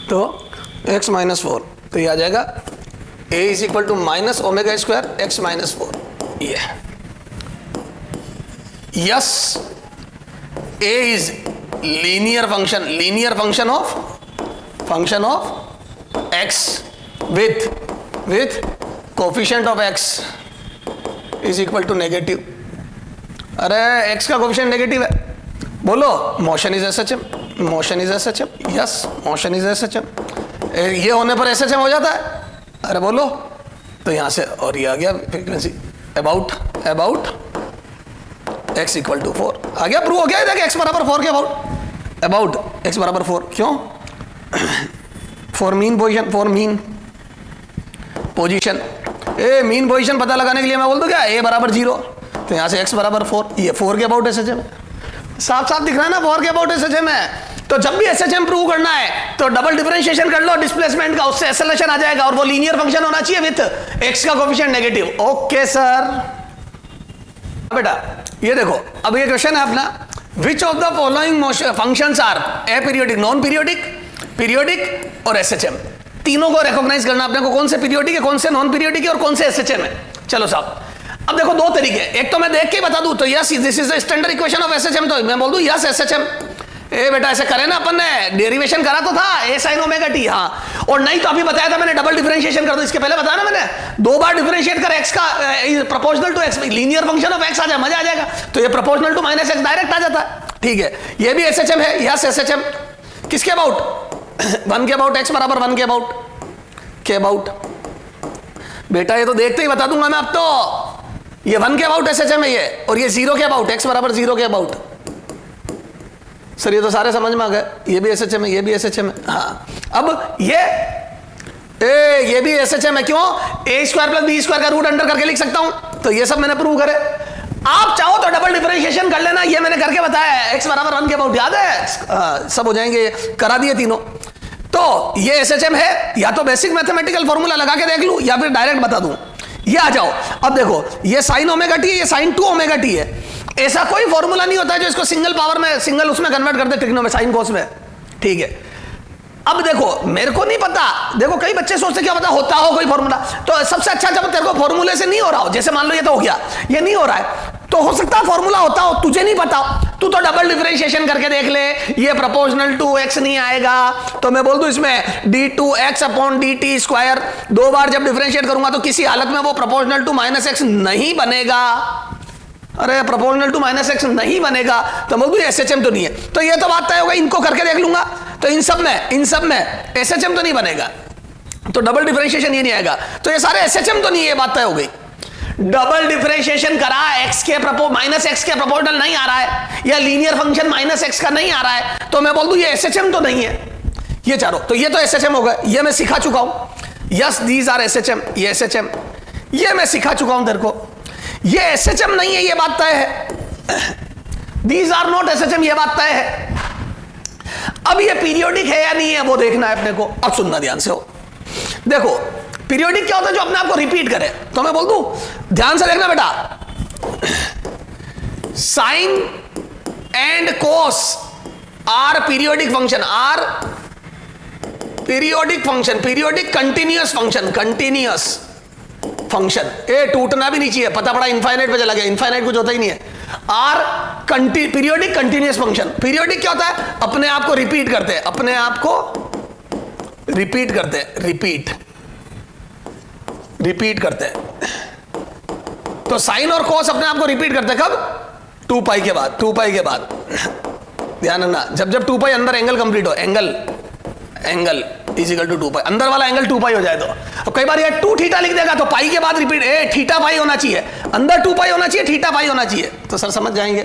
तो x माइनस 4, तो ये आ जाएगा a is equal to minus omega square x minus 4। ये yes, a is linear function of x with coefficient of x is equal to negative. अरे x का coefficient negative है, बोलो motion is SHM। Yes, motion is SHM। ये होने पर SHM हो जाता है, अरे बोलो, तो यहां से और ये आ गया frequency about x equal to 4 आ गया, प्रूव हो गया। देखिए x बराबर 4 के अबाउट, अबाउट एक्स बराबर 4, क्यों? For mean position, for mean position, A mean position पता लगाने के लिए मैं बोल दूं क्या ए बराबर 0, तो यहां से एक्स बराबर 4, ये 4 के अबाउट एसएचएम है, साफ साफ दिख रहा है ना 4 के अबाउट एसएचएम है। तो जब भी एसएचएम प्रूव करना है तो डबल डिफरेंशिएशन कर लो डिस्प्लेसमेंट का, उससे एक्सेलरेशन आ जाएगा और वो लीनियर फंक्शन होना चाहिए विथ एक्स का कोएफिशिएंट नेगेटिव। Okay sir. बेटा ये देखो, अब ये क्वेश्चन है अपना, which of the following functions are aperiodic, non periodic, periodic और एसएचएम। तीनों को रिकॉग्नाइज करना अपने को, कौन से पीरियोडिक है, कौन से नॉन पीरियोडिक है और कौन से एसएचएम है। चलो साहब, अब देखो दो तरीके, एक तो मैं देख के बता दूं तो yes this is the standard equation of SHM, तो मैं बोल दूं यस एसएचएम। ए बेटा ऐसे करे ना, अपन ने डेरिवेशन करा तो था ए साइन ओमेगा टी, हाँ, और नहीं तो अभी बताया था मैंने डबल डिफरेंशिएशन कर दो, इसके पहले बताया ना मैंने, 2 बार डिफरेंशिएट कर एक्स का proportional to X, linear function of X आ जाए, मजा आ जाएगा। तो ये proportional to minus X direct आ जाता है, ठीक है। ये भी एसएचएम है, यस एसएचएम। किसके अबाउट? 1 के अबाउट, एक्स बराबर 1 के अबाउट। बेटा ये तो देखते ही बता दूंगा मैं, अब तो ये 1 के अबाउट एसएचएम है ये, और ये 0 के अबाउट, एक्स बराबर 0 के अबाउट। सर ये तो सारे समझ में आ गए, ये भी एसएचएम है, ये भी एसएचएम है, हाँ। अब ये भी एसएचएम है, क्यों? ए स्क्वायर प्लस बी स्क्वायर का रूट अंडर करके लिख सकता हूं, तो ये सब मैंने प्रूव करे। आप चाहो तो डबल डिफरेंशिएशन कर लेना, ये मैंने करके बताया है, एक्स बराबर 1 के अबाउट, याद है? सब हो जाएंगे, करा दिए तीनों। तो ये एसएचएम है, या तो बेसिक मैथमेटिकल फॉर्मूला लगा के देख लूं या फिर डायरेक्ट बता दूं। ये आ जाओ, अब देखो ये साइन ओमेगा टी है, ये साइन 2 ओमेगा टी है। ऐसा कोई फॉर्मूला नहीं होता है जो इसको सिंगल पावर में, सिंगल उसमें कन्वर्ट कर दे, ट्रिग्नो में, साइन कोस में, ठीक है। अब देखो मेरे को नहीं पता, देखो कई बच्चे सोचते क्या पता होता हो कोई फॉर्मूला, तो सबसे अच्छा जब तेरे को फॉर्मूले से नहीं हो रहा हो, जैसे मान लो ये तो हो गया, ये नहीं हो रहा है, तो हो सकता है फॉर्मूला होता हो, तुझे नहीं पता हो, तू तो डबल डिफरेंशिएशन करके देख ले, ये प्रोपोर्शनल टू एक्स नहीं आएगा, तो मैं बोल दूं इसमें d2x अपॉन dt स्क्वायर, 2 बार जब डिफरेंशिएट करूंगा तो किसी हालत में वो प्रोपोर्शनल टू माइनस एक्स नहीं बनेगा। अरे प्रोपोर्शनल टू माइनस एक्स नहीं बनेगा, तो मैं बोल दूं एसएचएम तो नहीं है, तो ये तो बात तय होगा, इनको करके देख लूंगा, तो इन सब में एसएचएम तो नहीं बनेगा, तो डबल डिफरेंशिएशन ये नहीं आएगा, तो ये सारे एसएचएम तो नहीं है, ये बात तय हो गई। डबल डिफरेंशिएशन करा, एक्स के माइनस एक्स के प्रोपोर्शनल नहीं आ रहा है, या लीनियर फंक्शन माइनस एक्स का नहीं आ रहा है, तो मैं बोल दूं ये एसएचएम तो नहीं है, ये चारों, तो ये तो एसएचएम हो गए, ये मैं सिखा चुका हूं, यस दीज आर एसएचएम, ये एसएचएम, ये मैं सिखा चुका हूं तेरे को। ये एसएचएम नहीं है, ये बात तय है, दीज आर नॉट एसएचएम, ये बात तय है। अब ये पीरियोडिक है या नहीं है वो देखना है अपने को। अब सुनना ध्यान से हो, देखो पीरियोडिक क्या होता है? जो अपने आप को रिपीट करे, तो मैं बोल दूं ध्यान से देखना बेटा, sine and cos are periodic function, are periodic function, periodic continuous function, continuous function, ए टूटना भी नहीं चाहिए, पता पड़ा इनफाइनाइट पे चला गया, इनफाइनाइट कुछ होता ही नहीं है। Are periodic continuous function, periodic क्या होता है? अपने आप को रिपीट करते हैं, अपने आप को रिपीट करते हैं, रिपीट करते हैं। तो साइन और कोस अपने आप को रिपीट करते हैं कब? 2 पाई के बाद, 2 पाई के बाद, ध्यान रखना, जब 2 पाई अंदर एंगल कंप्लीट हो, एंगल इज इक्वल टू 2 पाई, अंदर वाला एंगल 2 पाई हो जाए तो कई बार ये 2 थीटा लिख देगा, तो पाई के बाद रिपीट, थीटा पाई होना चाहिए, अंदर 2 पाई होना चाहिए, थीटा पाई होना चाहिए, तो सर समझ जाएंगे।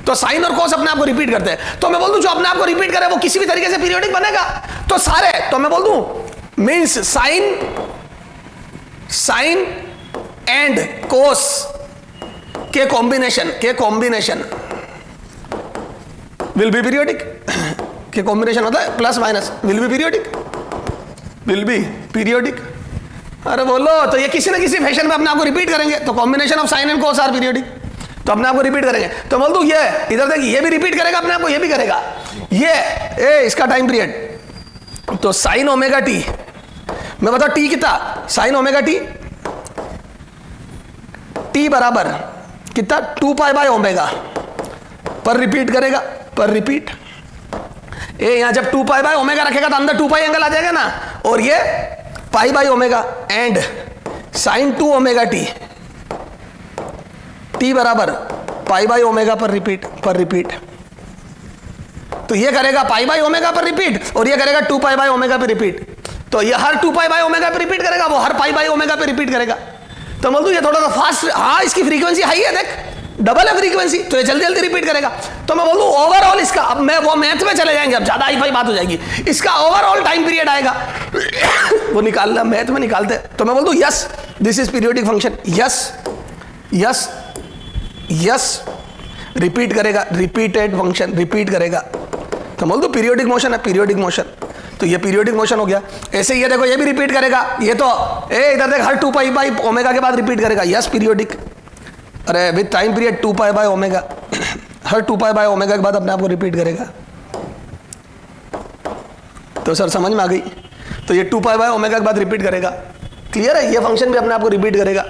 तो साइन और कोस अपने आप को रिपीट करते हैं, तो मैं बोल दूं जो अपने आप को रिपीट करे वो किसी भी तरीके से पीरियोडिक बनेगा, तो सारे, तो मैं बोल दूं मींस साइन एंड कोस के कॉम्बिनेशन विल बी पीरियोडिक, के कॉम्बिनेशन होता है plus minus, will be periodic. अरे बोलो, तो ये किसी ना किसी फैशन में अपने आप को रिपीट करेंगे, तो combination of sine and cos are periodic, तो अपने आप को रिपीट करेंगे। तो बोल दूं ये इधर देखिए, ये भी रिपीट करेगा अपने आप को, ये भी करेगा, ये इसका टाइम पीरियड, तो साइन ओमेगा टी, मैं बताऊं टी कितना, साइन ओमेगा टी बराबर कितना, 2 पाई बाय ओमेगा, पर रिपीट करेगा, पर रिपीट, यहां जब 2 पाई बाय ओमेगा रखेगा तो अंदर 2 पाई एंगल आ जाएगा ना, और ये pi by omega and sine 2 omega t बराबर पाई बाय ओमेगा पर रिपीट, तो ये करेगा पाई बाय ओमेगा पर रिपीट, और ये करेगा 2 पाई बाय ओमेगा पर रिपीट, तो ये हर 2 पाई बाय ओमेगा पे रिपीट करेगा, वो हर पाई बाय ओमेगा पे रिपीट करेगा। तो बोल दूं ये थोड़ा सा फास्ट, हाँ इसकी फ्रीक्वेंसी हाई है, देख डबल है फ्रीक्वेंसी, तो ये जल्दी जल्दी रिपीट करेगा। तो मैं बोल दूं ओवरऑल इसका, अब मैं वो मैथ में चले जाएंगे, अब ज्यादा हाई फाई बात हो जाएगी, इसका ओवरऑल टाइम पीरियड आएगा वो निकालना, मैथ में निकालते। तो मैं बोल दूं yes this is periodic function, yes yes yes, repeat करेगा, रिपीटेड फंक्शन रिपीट करेगा। तो बोल दो पीरियोडिक मोशन है, पीरियोडिक मोशन, तो ये पीरियोडिक मोशन हो गया। ऐसे ये देखो ये भी रिपीट करेगा, ये तो इधर देख हर 2 पाई बाई ओमेगा के बाद रिपीट करेगा, यस पीरियोडिक। अरे with time period 2 pi by omega, her 2 pi by omega के बाद अपने आप को रिपीट करेगा। तो सर समझ में आ गई, तो ये 2 पाई बाय ओमेगा के बाद रिपीट करेगा, क्लियर है, ये फंक्शन भी अपने आप को रिपीट करेगा।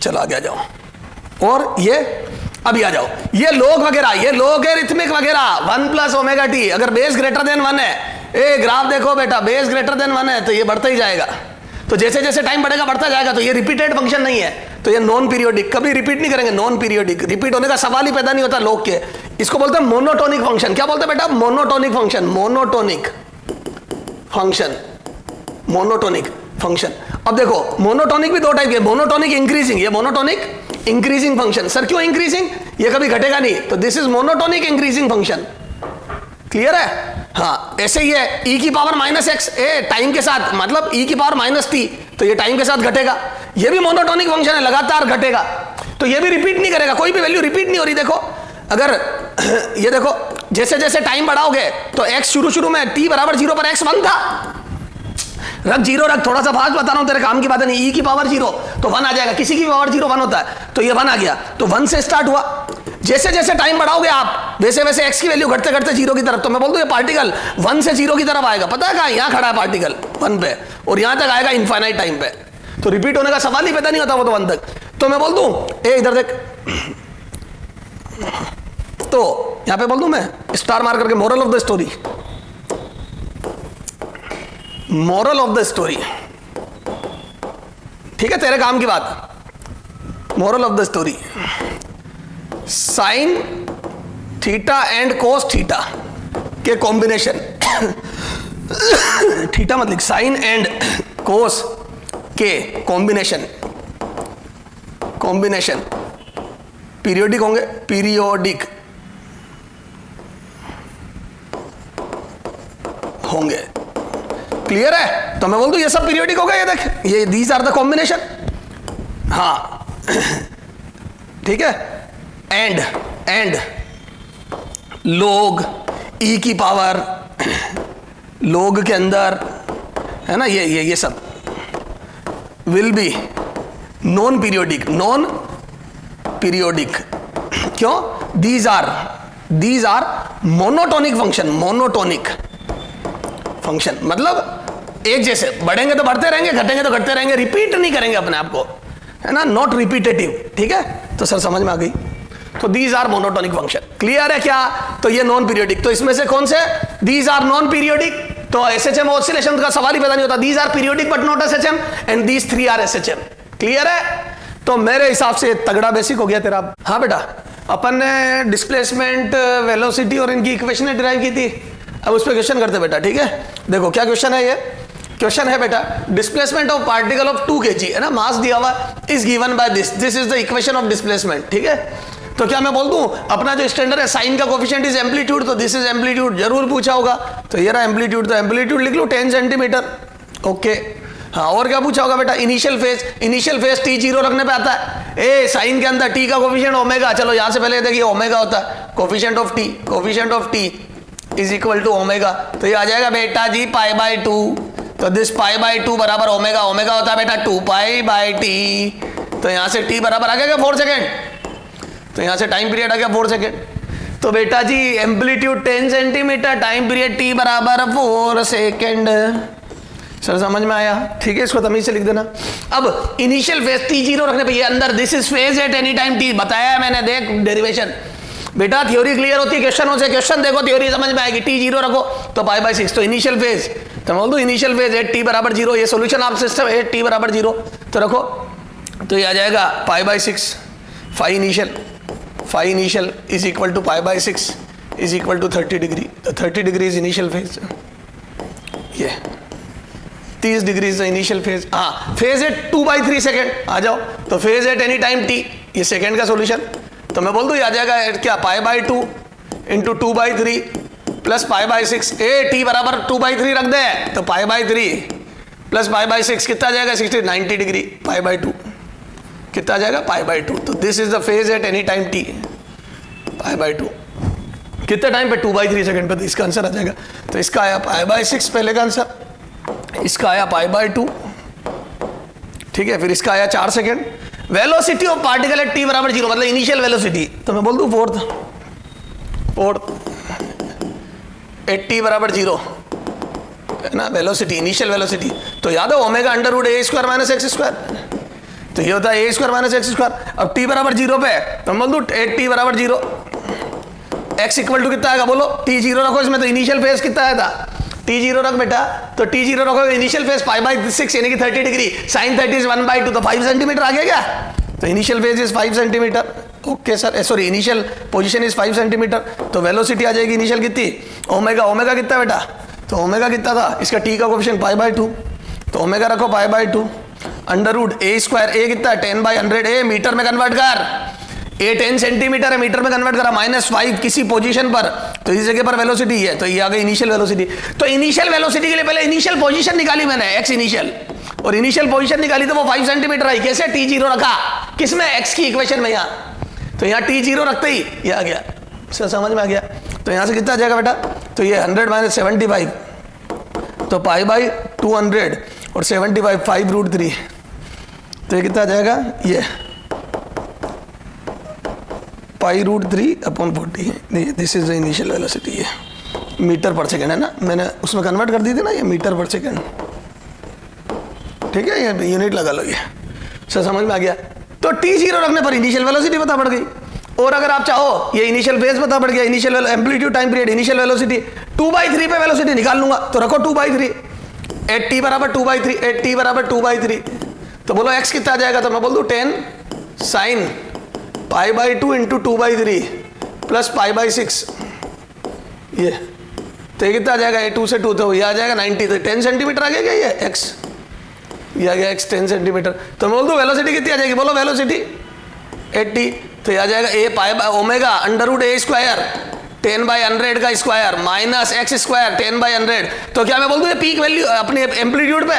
चलो आगे आ जाओ, और ये अभी आ जाओ, ये लोग वगैरह, ये लोगरिथमिक वगैरह 1 प्लस ओमेगा टी, अगर बेस ग्रेटर देन 1 है, ए ग्राफ देखो बेटा, बेस ग्रेटर देन 1 है तो ये बढ़ता ही जाएगा, तो जैसे जैसे टाइम बढ़ेगा बढ़ता जाएगा, तो ये रिपीटेड फंक्शन नहीं है, तो ये नॉन पीरियोडिक, कभी रिपीट नहीं करेंगे, नॉन पीरियोडिक, रिपीट होने का सवाल ही पैदा नहीं होता लोग के। इसको बोलते हैं मोनोटोनिक फंक्शन। क्या बोलते हैं बेटा? Monotonic function, monotonic function, monotonic function. अब देखो मोनोटोनिक भी 2 टाइप के, मोनोटोनिक इंक्रीजिंग, ये मोनोटोनिक इंक्रीजिंग फंक्शन। सर क्यों इंक्रीजिंग? ये कभी घटेगा नहीं, तो this is monotonic increasing function, clear है? हाँ, ऐसे ही है e की पावर -x, टाइम के साथ, मतलब e की पावर -t, तो ये टाइम के साथ घटेगा, ये भी मोनोटोनिक फंक्शन है, लगातार घटेगा, तो ये भी रिपीट नहीं करेगा, कोई भी वैल्यू रिपीट नहीं हो रही। देखो अगर ये देखो जैसे जैसे टाइम बढ़ाओगे तो x शुरू में t बराबर 0 पर x 1 था, रख 0 रख, थोड़ा सा फास्ट बता रहा हूं, तेरे काम की बात नहीं, e की पावर 0 तो 1 आ जाएगा, किसी की पावर 0 1 होता है, तो ये 1 आ गया, तो 1 से स्टार्ट हुआ, जैसे जैसे टाइम बढ़ाओगे आप वैसे वैसे x की वैल्यू घटते घटते 0 की तरफ, तो मैं बोल दूं ये पार्टिकल 1 से 0 की तरफ आएगा। पता है कहां? यहां खड़ा है पार्टिकल 1 पे, और यहां तक आएगा इनफाइनाइट टाइम पे, तो रिपीट होने का सवाल ही पैदा नहीं होता वो तो 1 तक। तो मैं बोल दूं इधर देख, तो यहां पे बोल दूं मैं स्टार मार करके, moral of the story, moral of the story, ठीक है, तेरे काम की बात। Moral of the story, sine theta and cos theta के कॉम्बिनेशन थीटा मतलब साइन एंड कोस के कॉम्बिनेशन पीरियोडिक होंगे, पीरियोडिक होंगे, क्लियर है? तो मैं बोल दूं ये सब पीरियोडिक होगा, ये देख, ये दीज आर द कॉम्बिनेशन, हाँ ठीक है। एंड लोग ई की पावर, लोग के अंदर है ना, ये सब विल बी नॉन पीरियोडिक, क्यों? दीज आर मोनोटोनिक फंक्शन, मतलब एक जैसे, बढ़ेंगे तो बढ़ते रहेंगे, घटेंगे तो घटते रहेंगे, रिपीट नहीं करेंगे अपने आप को, है ना, नॉट रिपीटेटिव, ठीक है? तो सर समझ में आ गई, तो these are monotonic function, clear है क्या? तो ये नॉन पीरियोडिक, तो इसमें से कौन से? दीज आर नॉन पीरियोडिक, तो एसएचएम ऑसिलेशन का सवाल ही पैदा नहीं होता, these are periodic but not SHM, and these 3 are SHM, clear है? तो मेरे हिसाब से तगड़ा बेसिक हो गया तेरा। हाँ बेटा, अपन ने डिस्प्लेसमेंट, वेलोसिटी और इनकी इक्वेशन डिराइव की थी, अब उस पर क्वेश्चन करते बेटा, ठीक है? देखो क्या क्वेश्चन है, ये क्वेश्चन है बेटा, displacement of particle of 2 kg, है ना, मास दिया हुआ, is given by this is the equation of displacement, ठीक है? तो क्या मैं बोल दूं अपना जो स्टैंडर्ड है साइन का कोफिशिएंट इज एम्पलीट्यूड, तो दिस इज एम्पलीट्यूड, जरूर पूछा होगा, तो ये रहा एम्पलीट्यूड, तो एम्पलीट्यूड लिख लो 10 सेंटीमीटर, ओके। हाँ, और क्या पूछा होगा बेटा? इनिशियल फेज t0 रखने पे आता है, साइन के अंदर t का कोफिशिएंट ओमेगा, चलो यहां से पहले देखिए ओमेगा होता है, coefficient of t is equal to omega, तो ये आ जाएगा बेटा जी π/2, तो दिस π/2 बराबर ओमेगा होता है बेटा 2π/t, तो यहां से t बराबर आ गया 4 सेकेंड, तो यहां से टाइम पीरियड आ गया 4 सेकेंड, तो बेटा जी amplitude 10 centimetre, time period t बराबर 4 सेकेंड। सर समझ में आया? ठीक है, इसको तमीज से लिख देना। अब इनिशियल फेज t0 रखने पे, ये अंदर this is phase at any time t, बताया है मैंने, देख डेरिवेशन बेटा, थ्योरी क्लियर होती है क्वेश्चनों से, क्वेश्चन देखो थ्योरी समझ में आएगी, t0 रखो तो π/6, तो इनिशियल फेज, तो बोल दो इनिशियल फेज एट t बराबर 0, ये solution of system eight t बराबर 0, तो रखो, तो ये आ जाएगा π/6, phi initial is equal to π/6 is equal to 30 degree, तो 30 डिग्री इज इनिशियल फेज, ये 30 degree is the initial phase. हाँ, फेज एट 2/3 सेकेंड, आ जाओ, तो phase at any time t, ये सेकेंड का सॉल्यूशन, तो मैं बोल दूं आ जाएगा क्या pi by 2 into 2/3 plus pi by 6। ए टी बराबर 2/3 रख दे तो pi by 3 plus pi by 6 कितना आ जाएगा 90 डिग्री पाई बाई 2 कितना आ जाएगा पाई बाई 2। तो this is the phase at any time T pi by 2 कितने टाइम पे 2/3 सेकंड पे। तो इसका आंसर आ जाएगा। तो इसका आया पाई बाई 6 पहले का आंसर, इसका आया पाई बाई 2, ठीक है। फिर इसका आया 4 second. Velocity of particle at T बराबर 0 मतलब इनिशियल वेलोसिटी, तो मैं बोल दूं फोर्थ एट टी बराबर 0 है ना वेलोसिटी, इनिशियल वेलोसिटी। तो याद है omega under root A square minus x square, तो ये होता है ए स्क्वायर माइनस एक्स स्क्वायर। अब टी बराबर 0 पे तो मैं बोल दूं एट टी बराबर 0, एक्स इक्वल टू कितना आएगा बोलो, टी 0 रखो इसमें। तो इनिशियल फेज कितना आया था टी 0 रख बेटा, तो टी 0 रखो इनिशियल फेज पाई बाई 6 यानी कि 30 डिग्री, साइन 30 इज 1/2 तो 5 सेंटीमीटर आ गया क्या। तो initial phase is 5 centimetre, okay sir, sorry initial position is 5 centimetre. तो वेलोसिटी आ जाएगी इनिशियल कितनी ओमेगा, ओमेगा कितना बेटा, तो ओमेगा कितना था इसका टी का कोएफिशिएंट पाई बाई 2, तो ओमेगा रखो pi by 2 under root A square, A कितना है 10/100, ए मीटर में कन्वर्ट कर, ए 10 सेंटीमीटर है मीटर में कन्वर्ट करा, -5 किसी पोजीशन पर, तो इस जगह पर वेलोसिटी है, तो ये आ गई इनिशियल वेलोसिटी। तो इनिशियल वेलोसिटी के लिए पहले इनिशियल पोजीशन निकाली मैंने एक्स इनिशियल, और इनिशियल पोजीशन निकाली तो वो 5 सेंटीमीटर आई। कैसे टी 0 रखा किसमें एक्स की इक्वेशन में, यहाँ तो यहाँ टी 0 रखते ही ये आ गया, समझ में आ गया। तो यहाँ से कितना आ जाएगा बेटा, तो ये 100 - 75 तो पाई बाई 200 और 75 5√3, तो ये कितना आ जाएगा ये π√3/40। नहीं this is the initial velocity, ये मीटर पर सेकेंड है ना, मैंने उसमें कन्वर्ट कर दी थी ना, ये मीटर पर सेकेंड, ठीक है, ये यूनिट लगा लो, ये सर समझ में आ गया। तो टी 0 रखने पर इनिशियल वेलोसिटी पता पड़ गई, और अगर आप चाहो ये इनिशियल फेज पता पड़ गया, initial amplitude time period, initial velocity 2/3 पे वेलोसिटी निकाल लूंगा, तो रखो 2/3 एट टी बराबर 2/3 एट टी बराबर 2/3, तो बोलो एक्स कितना आ जाएगा, तो मैं बोल दूं 10 sine pi by 2 into 2/3 plus pi by 6, ये तो ये कितना आ जाएगा, ये 2 से 2 तो ये आ जाएगा 90, तो 10 सेंटीमीटर आ गया ये एक्स, ये आ गया एक्स 10 सेंटीमीटर। तो मैं बोल दूं वेलोसिटी कितनी आ जाएगी, बोलो वेलोसिटी 80, तो ये आ जाएगा A pi by omega under root A square 10/100 का स्क्वायर माइनस एक्स स्क्वायर 10/100। तो क्या मैं बोल दूं ये पीक वैल्यू अपने एम्पलीट्यूड पे,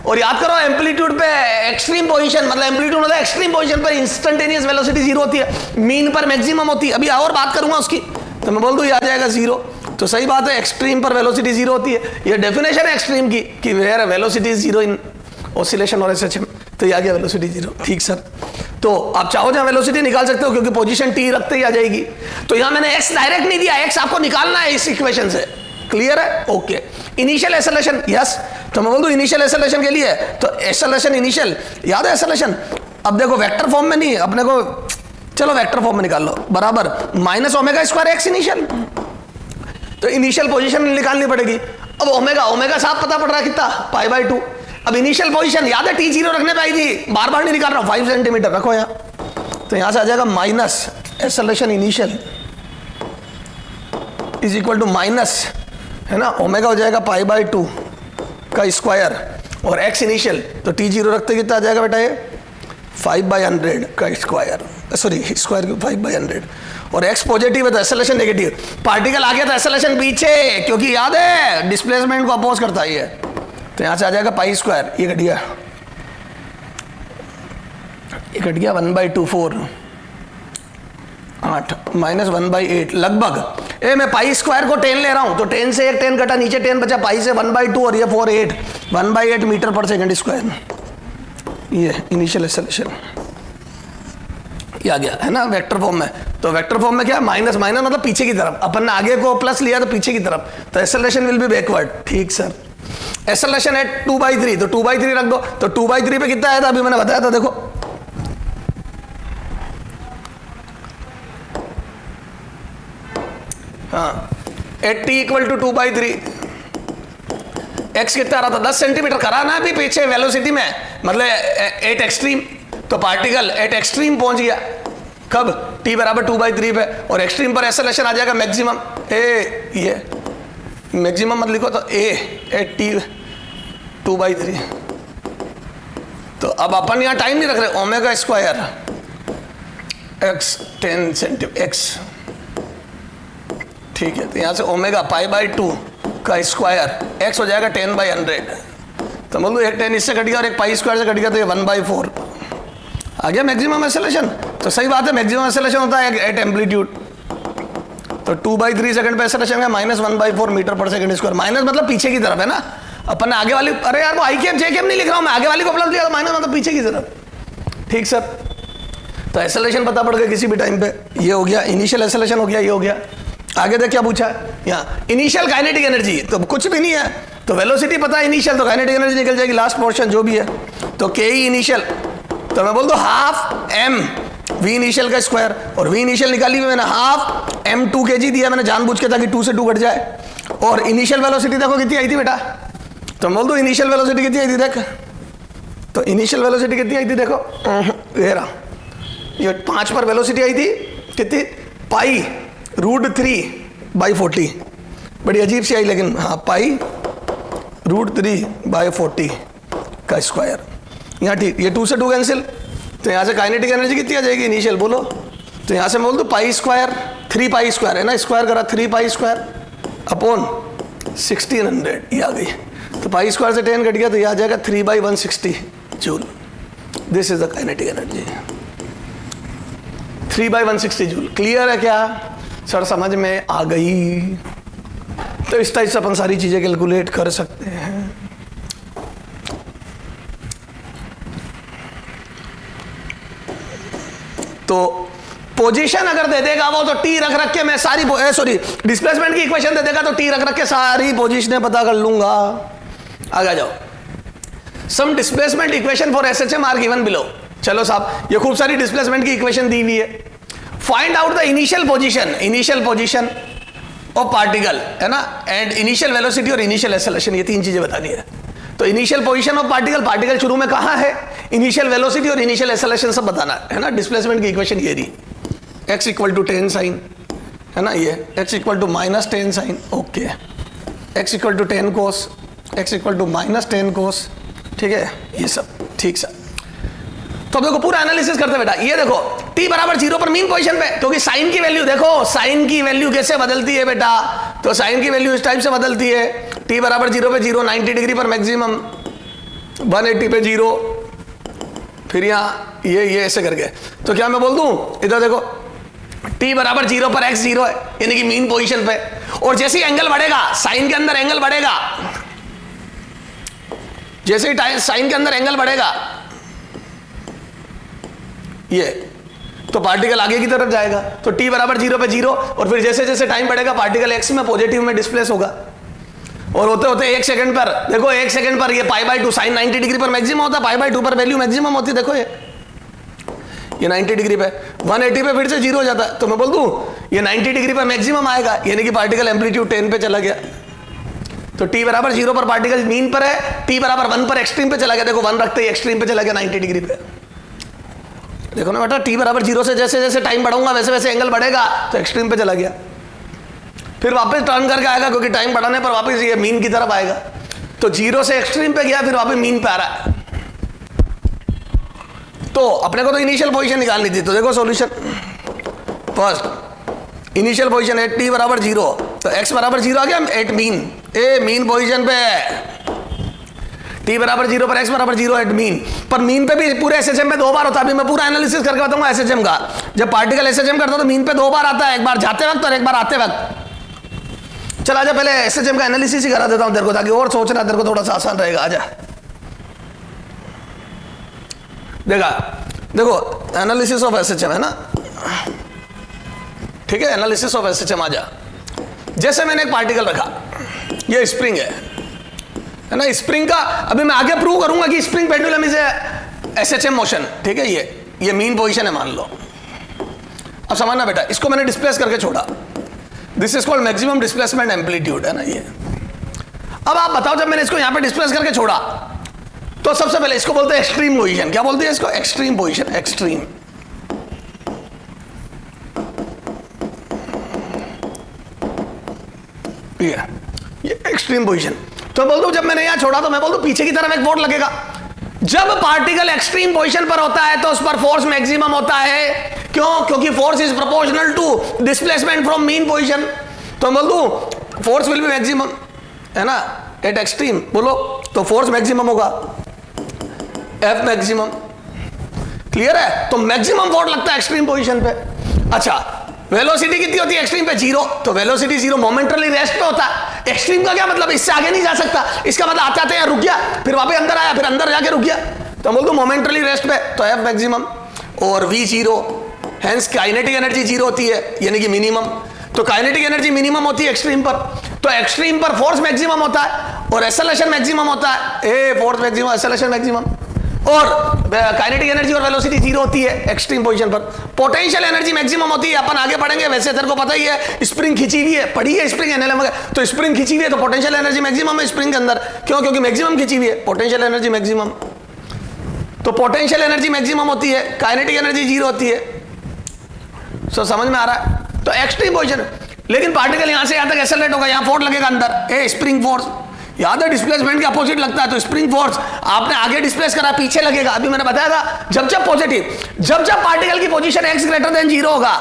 और याद करो एम्पलीट्यूड पे एक्सट्रीम पोजीशन मतलब एम्पलीट्यूड मतलब एक्सट्रीम पोजीशन पर इंस्टेंटेनियस वेलोसिटी 0 होती है, मीन पर मैक्सिमम होती है, अभी और बात करूंगा उसकी। तो मैं बोल दूं ये आ जाएगा 0, तो सही बात है एक्सट्रीम पर वेलोसिटी 0 होती है, ये डेफिनेशन है एक्सट्रीम की कि where velocity is 0 in oscillation और एसएचएम, तो ये आ गया वेलोसिटी 0, ठीक सर। तो आप चाहो जहां वेलोसिटी निकाल सकते हो क्योंकि पोजीशन टी रखते ही आ जाएगी। तो यहां मैंने एक्स डायरेक्ट नहीं दिया, एक्स आपको निकालना है इस इक्वेशन से, क्लियर है, ओके। इनिशियल एक्सेलरेशन यस, तो मैं बोल दूं इनिशियल एक्सेलरेशन के लिए तो एक्सेलरेशन इनिशियल याद है एक्सेलरेशन, अब देखो वेक्टर फॉर्म में नहीं अपने को, चलो वेक्टर फॉर्म में निकाल लो, बराबर minus omega square x initial, तो इनिशियल पोजीशन निकालनी पड़ेगी। अब ओमेगा ओमेगा साफ पता पड़ रहा है कितना पाई बाई 2, अब इनिशियल पोजीशन याद है टी 0 रखने पे आई थी, बार बार नहीं निकाल रहा हूं, 5 सेंटीमीटर रखो यहाँ, तो यहां से आ जाएगा minus acceleration initial is equal to minus है ना ओमेगा हो जाएगा पाई बाई 2 का स्क्वायर और एक्स इनिशियल, तो टी 0 रखते कितना आ जाएगा बेटा ये 5/100 का स्क्वायर, सॉरी स्क्वायर 5/100, और एक्स पॉजिटिव है तो एक्सेलरेशन नेगेटिव, पार्टिकल आ गया तो एक्सेलरेशन पीछे, क्योंकि याद है डिस्प्लेसमेंट को अपोज करता है ये, तो यहां से आ जाएगा पाई स्क्वायर, ये घट गया 1/2 8 माइनस 1/8 लगभग, मैं पाई स्क्वायर को 10 ले रहा हूं तो 10 से एक 10 घटा, नीचे 10 बचा, पाई से 1/2 और ये 4 1/8 मीटर पर सेकंड स्क्वायर, ये इनिशियल एक्सेलरेशन ये आ गया है ना वेक्टर फॉर्म में। तो वेक्टर फॉर्म में क्या माइनस माइनस मतलब पीछे की तरफ, अपन ने आगे को प्लस लिया तो पीछे की तरफ, तो एक्सेलरेशन विल बी बैकवर्ड, ठीक सर। एक्सेलरेशन है 2/3, तो 2/3 रख दो, तो 2/3 पे कितना आया था अभी मैंने बताया था, देखो हाँ 80 इक्वल टू 2/3, एक्स कितना आ रहा था 10 सेंटीमीटर करा ना अभी पीछे वेलोसिटी में, मतलब एट एक्सट्रीम, तो पार्टिकल एट एक्सट्रीम पहुंच गया कब t बराबर 2/3 पे, और एक्सट्रीम पर एक्सेलरेशन आ जाएगा मैक्सिमम, ये मैक्सिमम मत लिखो, तो a एट t 2/3, तो अब अपन यहाँ टाइम नहीं रख रहे, omega square x 10 centimetre x, ठीक है। तो यहाँ से ओमेगा π/2 का स्क्वायर x हो जाएगा 10/100। तो बोल दो एक 10 इससे कट गया और एक पाई स्क्वायर से कट गया, तो ये 1/4 आ गया मैक्सिमम एक्सेलरेशन। तो सही बात है, मैक्सिमम एक्सेलरेशन होता है एट एम्पलीट्यूड। तो 2/3 सेकंड पे एक्सेलरेशन है -1/4 मीटर पर सेकंड स्क्वायर। माइनस मतलब पीछे की तरफ है ना, अपन ने आगे वाली, अरे यार वो आई कैप जे कैप नहीं लिख रहा हूं मैं, आगे वाली को प्लस लिया, तो माइनस मतलब पीछे की तरफ। ठीक सर, तो एक्सेलरेशन पता पड़ गया किसी भी टाइम पे, ये हो गया इनिशियल एक्सेलरेशन हो गया, ये हो गया। आगे देख क्या पूछा है यहाँ, इनिशियल काइनेटिक एनर्जी, तो कुछ भी नहीं है, तो वेलोसिटी पता है इनिशियल, तो काइनेटिक एनर्जी निकल जाएगी लास्ट पोर्शन जो भी है। तो के ई इनिशियल, तो मैं बोल दो हाफ एम वी इनिशियल का स्क्वायर, और वी इनिशियल निकाली हुई मैंने हाफ m2 kg दिया मैंने जानबूझ के, ताकि 2 से 2 कट जाए। और इनिशियल वेलोसिटी देखो कितनी आई थी बेटा, तो बोल दो इनिशियल वेलोसिटी कितनी आई थी देख, तो इनिशियल वेलोसिटी कितनी आई थी देखो, ये 5 पर वेलोसिटी आई थी कितनी, π√3/40, बड़ी अजीब सी आई लेकिन, हाँ π√3/40 का स्क्वायर। यहाँ ठीक, ये 2 से 2 कैंसिल, तो यहाँ से काइनेटिक एनर्जी कितनी आ जाएगी इनिशियल बोलो, तो यहाँ से बोल दो पाई स्क्वायर, 3π स्क्वायर है ना, स्क्वायर करा 3π स्क्वायर अपॉन 1600, ये आ गई। तो पाई स्क्वायर से 10 कट गया, तो ये आ जाएगा 3/160 joule. This is the kinetic energy, 3/160 joule. Clear है क्या सर, समझ में आ गई? तो इस टाइप से अपन सारी चीजें कैलकुलेट कर सकते हैं। तो पोजीशन अगर दे देगा वो, तो टी रख रख के मैं सारी डिस्प्लेसमेंट की इक्वेशन दे देगा, तो टी रख रख के सारी पोजीशनें पता कर लूंगा। आगे जाओ, some displacement equation for SHM are given below. चलो साहब, ये खूब सारी डिस्प्लेसमेंट की इक्वेशन दी हुई है। Find out the initial position of particle, है ना, एंड इनिशियल वेलोसिटी और इनिशियल एक्सेलरेशन, ये 3 चीजें बतानी है। तो initial position of particle, particle शुरू में कहां है, इनिशियल वेलोसिटी और इनिशियल एक्सेलरेशन सब बताना है ना। डिस्प्लेसमेंट की इक्वेशन ये रही, x = 10 sin, है ना, ये x = -10 sin, okay, x = 10 cos, x = -10 cos, ठीक है, ये सब ठीक सर। तो अब देखो पूरा एनालिसिस करते बेटा, ये देखो t = 0 पर मीन पोजीशन पे, क्योंकि साइन की वैल्यू देखो, साइन की वैल्यू कैसे बदलती है बेटा, तो साइन की वैल्यू इस टाइप से बदलती है, t = 0 पे 0, 90 डिग्री पर मैक्सिमम, 180 पे 0, फिर यहाँ ये ऐसे करके। तो क्या मैं बोल दूं, इधर देखो t = 0 पर x 0 है, यानी कि मीन पोजीशन पे, और जैसे ही एंगल बढ़ेगा, साइन के अंदर एंगल बढ़ेगा, जैसे ही साइन के अंदर एंगल बढ़ेगा ये, तो पार्टिकल आगे की तरफ जाएगा। तो t = 0 पे 0, और फिर जैसे जैसे टाइम बढ़ेगा पार्टिकल x में पॉजिटिव में डिस्प्लेस होगा, और होते होते 1 सेकंड पर देखो, 1 सेकंड पर ये π/2 साइन 90 डिग्री पर मैक्सिमम होता है, π/2 पर वैल्यू मैक्सिमम होती है, देखो ये 90 डिग्री पे, 180 पे फिर से 0 हो जाता है। तो मैं बोल दूं ये 90 डिग्री पर मैक्सिमम आएगा, यानी कि पार्टिकल एम्पलीट्यूड 10 पे चला गया। तो t = 0 पर पार्टिकल मीन पर है, t = 1 पर एक्सट्रीम पे चला गया, देखो 1 रखते ही एक्सट्रीम पे चला गया 90 डिग्री पे। देखो ना बेटा, t = 0 से जैसे जैसे टाइम बढ़ाऊंगा वैसे वैसे एंगल बढ़ेगा, तो एक्सट्रीम पे चला गया, फिर वापस टर्न करके आएगा, क्योंकि टाइम बढ़ाने पर वापस ये मीन की तरफ आएगा। तो 0 से एक्सट्रीम पे गया, फिर वापस मीन पे आ रहा है। तो अपने को तो इनिशियल पोजीशन निकालनी थी, तो देखो सॉल्यूशन, फर्स्ट इनिशियल पोजीशन है t = 0, तो x = 0 आ गया एट मीन, मीन पोजीशन पे t = 0 पर x = 0 एट मीन। पर मीन पे भी पूरे एसएचएम में 2 बार होता है, अभी मैं पूरा एनालिसिस करके बताऊंगा एसएचएम का। जब पार्टिकल एसएचएम करता है तो मीन पे 2 बार आता है, एक बार जाते वक्त और एक बार आते वक्त। चल आजा, पहले एसएचएम का एनालिसिस ही करा देता हूं तेरे को, ताकि और सोचना तेरे को थोड़ा सा आसान रहेगा। आजा देखो एनालिसिस ऑफ एसएचएम है ना, ठीक है, एनालिसिस ऑफ एसएचएम। आजा, जैसे मैंने एक पार्टिकल रखा, ये स्प्रिंग है ना, स्प्रिंग का अभी मैं आगे प्रूव करूंगा कि spring pendulum is SHM motion, ठीक है। ये मीन पोजीशन है मान लो। अब समझना बेटा, इसको मैंने डिस्प्लेस करके छोड़ा, this is called maximum displacement amplitude, है ना ये। अब आप बताओ, जब मैंने इसको यहां पे डिस्प्लेस करके छोड़ा, तो सबसे पहले इसको बोलते हैं एक्सट्रीम पोजीशन। क्या बोलते हैं इसको? Extreme position, extreme. ये एक्सट्रीम पोजीशन। तो बोल दो, जब मैंने यहां छोड़ा तो मैं बोल दूं पीछे की तरफ एक फोर्स लगेगा। जब पार्टिकल एक्सट्रीम पोजीशन पर होता है तो उस पर फोर्स मैक्सिमम होता है, क्यों? क्योंकि force is proportional to displacement from mean position. तो मैं बोल दूं फोर्स विल बी मैक्सिमम, है ना, एट एक्सट्रीम। बोलो तो फोर्स मैक्सिमम होगा, एफ मैक्सिमम। क्लियर है? तो मैक्सिमम फोर्स लगता है एक्सट्रीम पोजीशन पे। अच्छा, वेलोसिटी कितनी होती है एक्सट्रीम पे? 0। तो वेलोसिटी 0 मोमेंटरली रेस्ट पे होता है। एक्सट्रीम का क्या मतलब? इससे आगे नहीं जा सकता। इसका मतलब आते आते रुक गया, फिर वापस अंदर आया, फिर अंदर जाके रुक गया, तो बोल दो मोमेंटरली रेस्ट पे, तो एफ मैक्सिमम। और वी 0, हेंस काइनेटिक एनर्जी 0 होती है, यानी कि मिनिमम। तो काइनेटिक एनर्जी मिनिमम होती है एक्सट्रीम पर, तो एक्सट्रीम पर फोर्स मैक्सिमम होता है और एक्सेलरेशन मैक्सिमम होता है। A force maximum, acceleration maximum. और काइनेटिक एनर्जी और वेलोसिटी 0 होती है एक्सट्रीम पोजीशन पर। पोटेंशियल एनर्जी मैक्सिमम होती है। अपन आगे पढ़ेंगे, वैसे तेरे को पता ही है, स्प्रिंग खिंची हुई है, पढ़ी है स्प्रिंग एनएलएम में, तो स्प्रिंग खिंची हुई है तो पोटेंशियल एनर्जी मैक्सिमम है स्प्रिंग के अंदर। क्यों? क्योंकि मैक्सिमम खिंची हुई है, पोटेंशियल एनर्जी मैक्सिमम। तो पोटेंशियल एनर्जी मैक्सिमम होती है, काइनेटिक एनर्जी 0 होती है। सो समझ में आ रहा है? तो एक्सट्रीम पोजीशन। लेकिन पार्टिकल यहां से यहां तक एक्सेलरेट होगा, यहां फोर्स लगेगा अंदर, ए स्प्रिंग फोर्स। याद है डिस्प्लेसमेंट के अपोजिट लगता है, तो स्प्रिंग फोर्स आपने आगे डिस्प्लेस करा, पीछे लगेगा। अभी मैंने बताया था जब जब पॉजिटिव, जब जब पार्टिकल की पोजीशन x ग्रेटर देन 0 होगा,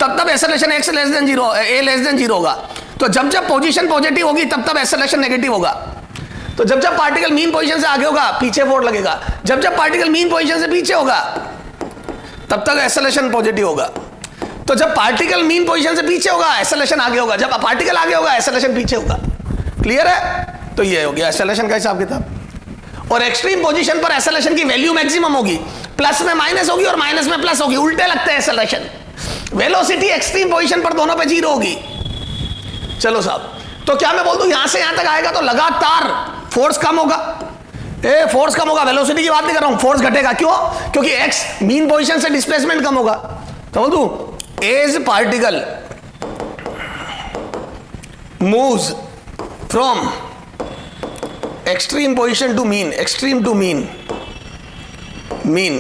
तब तब acceleration x less than 0, a less than 0 होगा। तो जब जब पोजीशन पॉजिटिव होगी, तब तब एक्सेलरेशन नेगेटिव होगा। तो जब जब पार्टिकल मीन पोजीशन से आगे होगा, पीछे फोर्स लगेगा। जब जब पार्टिकल मीन पोजीशन से पीछे होगा, तब तक एक्सेलरेशन पॉजिटिव होगा। तो जब पार्टिकल मीन पोजीशन से पीछे होगा, एक्सेलरेशन आगे होगा। जब पार्टिकल आगे होगा, एक्सेलरेशन पीछे होगा। क्लियर है? तो ये हो गया एक्सेलरेशन का हिसाब किताब। और एक्सट्रीम पोजीशन पर एक्सेलरेशन की वैल्यू मैक्सिमम होगी, प्लस में माइनस होगी और माइनस में प्लस होगी, उल्टे लगते हैं एक्सेलरेशन। वेलोसिटी एक्सट्रीम पोजीशन पर दोनों पे 0 होगी। चलो साहब, तो क्या मैं बोल दूं यहां से यहां तक आएगा तो लगातार फोर्स कम होगा, फोर्स कम होगा, वेलोसिटी की बात नहीं कर रहा हूं, फोर्स घटेगा। क्यों? क्योंकि एक्स मीन पोजीशन से डिस्प्लेसमेंट कम होगा। तो बोल दूं as particle moves from extreme position to mean, extreme to mean, mean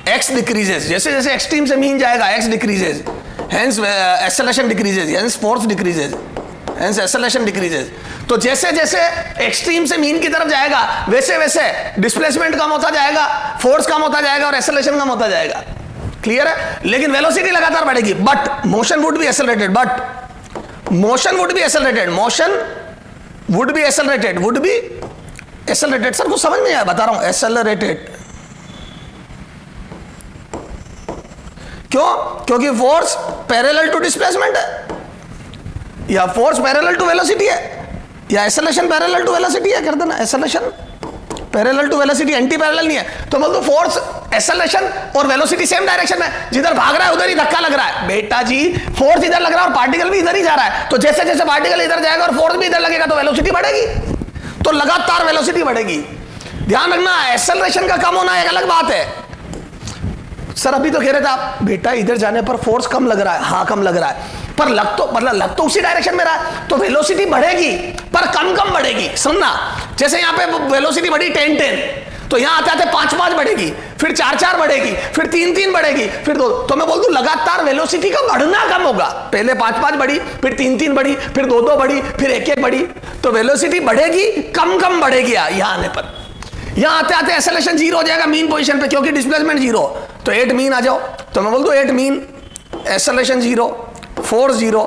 x decreases. जैसे जैसे एक्सट्रीम से मीन जाएगा, x decreases, hence acceleration decreases, hence force decreases, hence acceleration decreases. तो जैसे जैसे एक्सट्रीम से मीन की तरफ जाएगा, वैसे वैसे डिस्प्लेसमेंट कम होता जाएगा, फोर्स कम होता जाएगा और एक्सेलरेशन कम होता जाएगा। क्लियर है? लेकिन वेलोसिटी लगातार बढ़ेगी, but motion would be accelerated, but motion would be accelerated, motion would be accelerated, would be accelerated. Sir कुछ समझ में आया? बता रहा हूं, एक्सेलरेटेड। क्यों? क्योंकि फोर्स पैरेलल टू डिस्प्लेसमेंट है, या फोर्स पैरेलल टू वेलोसिटी है, या एक्सेलरेशन पैरेलल टू वेलोसिटी है। कर देना acceleration parallel to velocity, anti parallel नहीं है। तो बोल दो फोर्स, एक्सेलरेशन और वेलोसिटी सेम डायरेक्शन में, जिधर भाग रहा है उधर ही धक्का लग रहा है। बेटा जी फोर्स इधर लग रहा है और पार्टिकल भी इधर ही जा रहा है, तो जैसे जैसे पार्टिकल इधर जाएगा और फोर्स भी इधर लगेगा तो वेलोसिटी बढ़ेगी, तो लगातार वेलोसिटी बढ़ेगी। ध्यान रखना, एक्सेलरेशन का कम होना एक अलग बात है। सर अभी तो कह रहे थे आप, बेटा इधर जाने पर फोर्स कम लग रहा है। हाँ कम लग रहा है, पर लग तो उसी डायरेक्शन में रहा है, तो वेलोसिटी बढ़ेगी पर कम कम बढ़ेगी। समझना, जैसे यहाँ पे वेलोसिटी बढ़ी 10-10, तो यहाँ आते आते 5-5 बढ़ेगी, फिर 4-4 बढ़ेगी, फिर 3-3 बढ़ेगी, फिर 2। तो मैं बोल दूं लगातार वेलोसिटी का बढ़ना कम होगा। पहले 5-5 बढ़ी, फिर 3-3 बढ़ी, फिर 2-2 बढ़ी, फिर 1-1 बढ़ी, तो वेलोसिटी बढ़ेगी, कम कम बढ़ेगी। यहाँ आने पर, यहाँ आते आते एक्सेलरेशन 0 हो जाएगा मीन पोजीशन पे, क्योंकि डिस्प्लेसमेंट 0। तो 8 मीन आ जाओ, तो मैं बोल दूं 8 मीन, एक्सेलरेशन 0, फोर्स 0।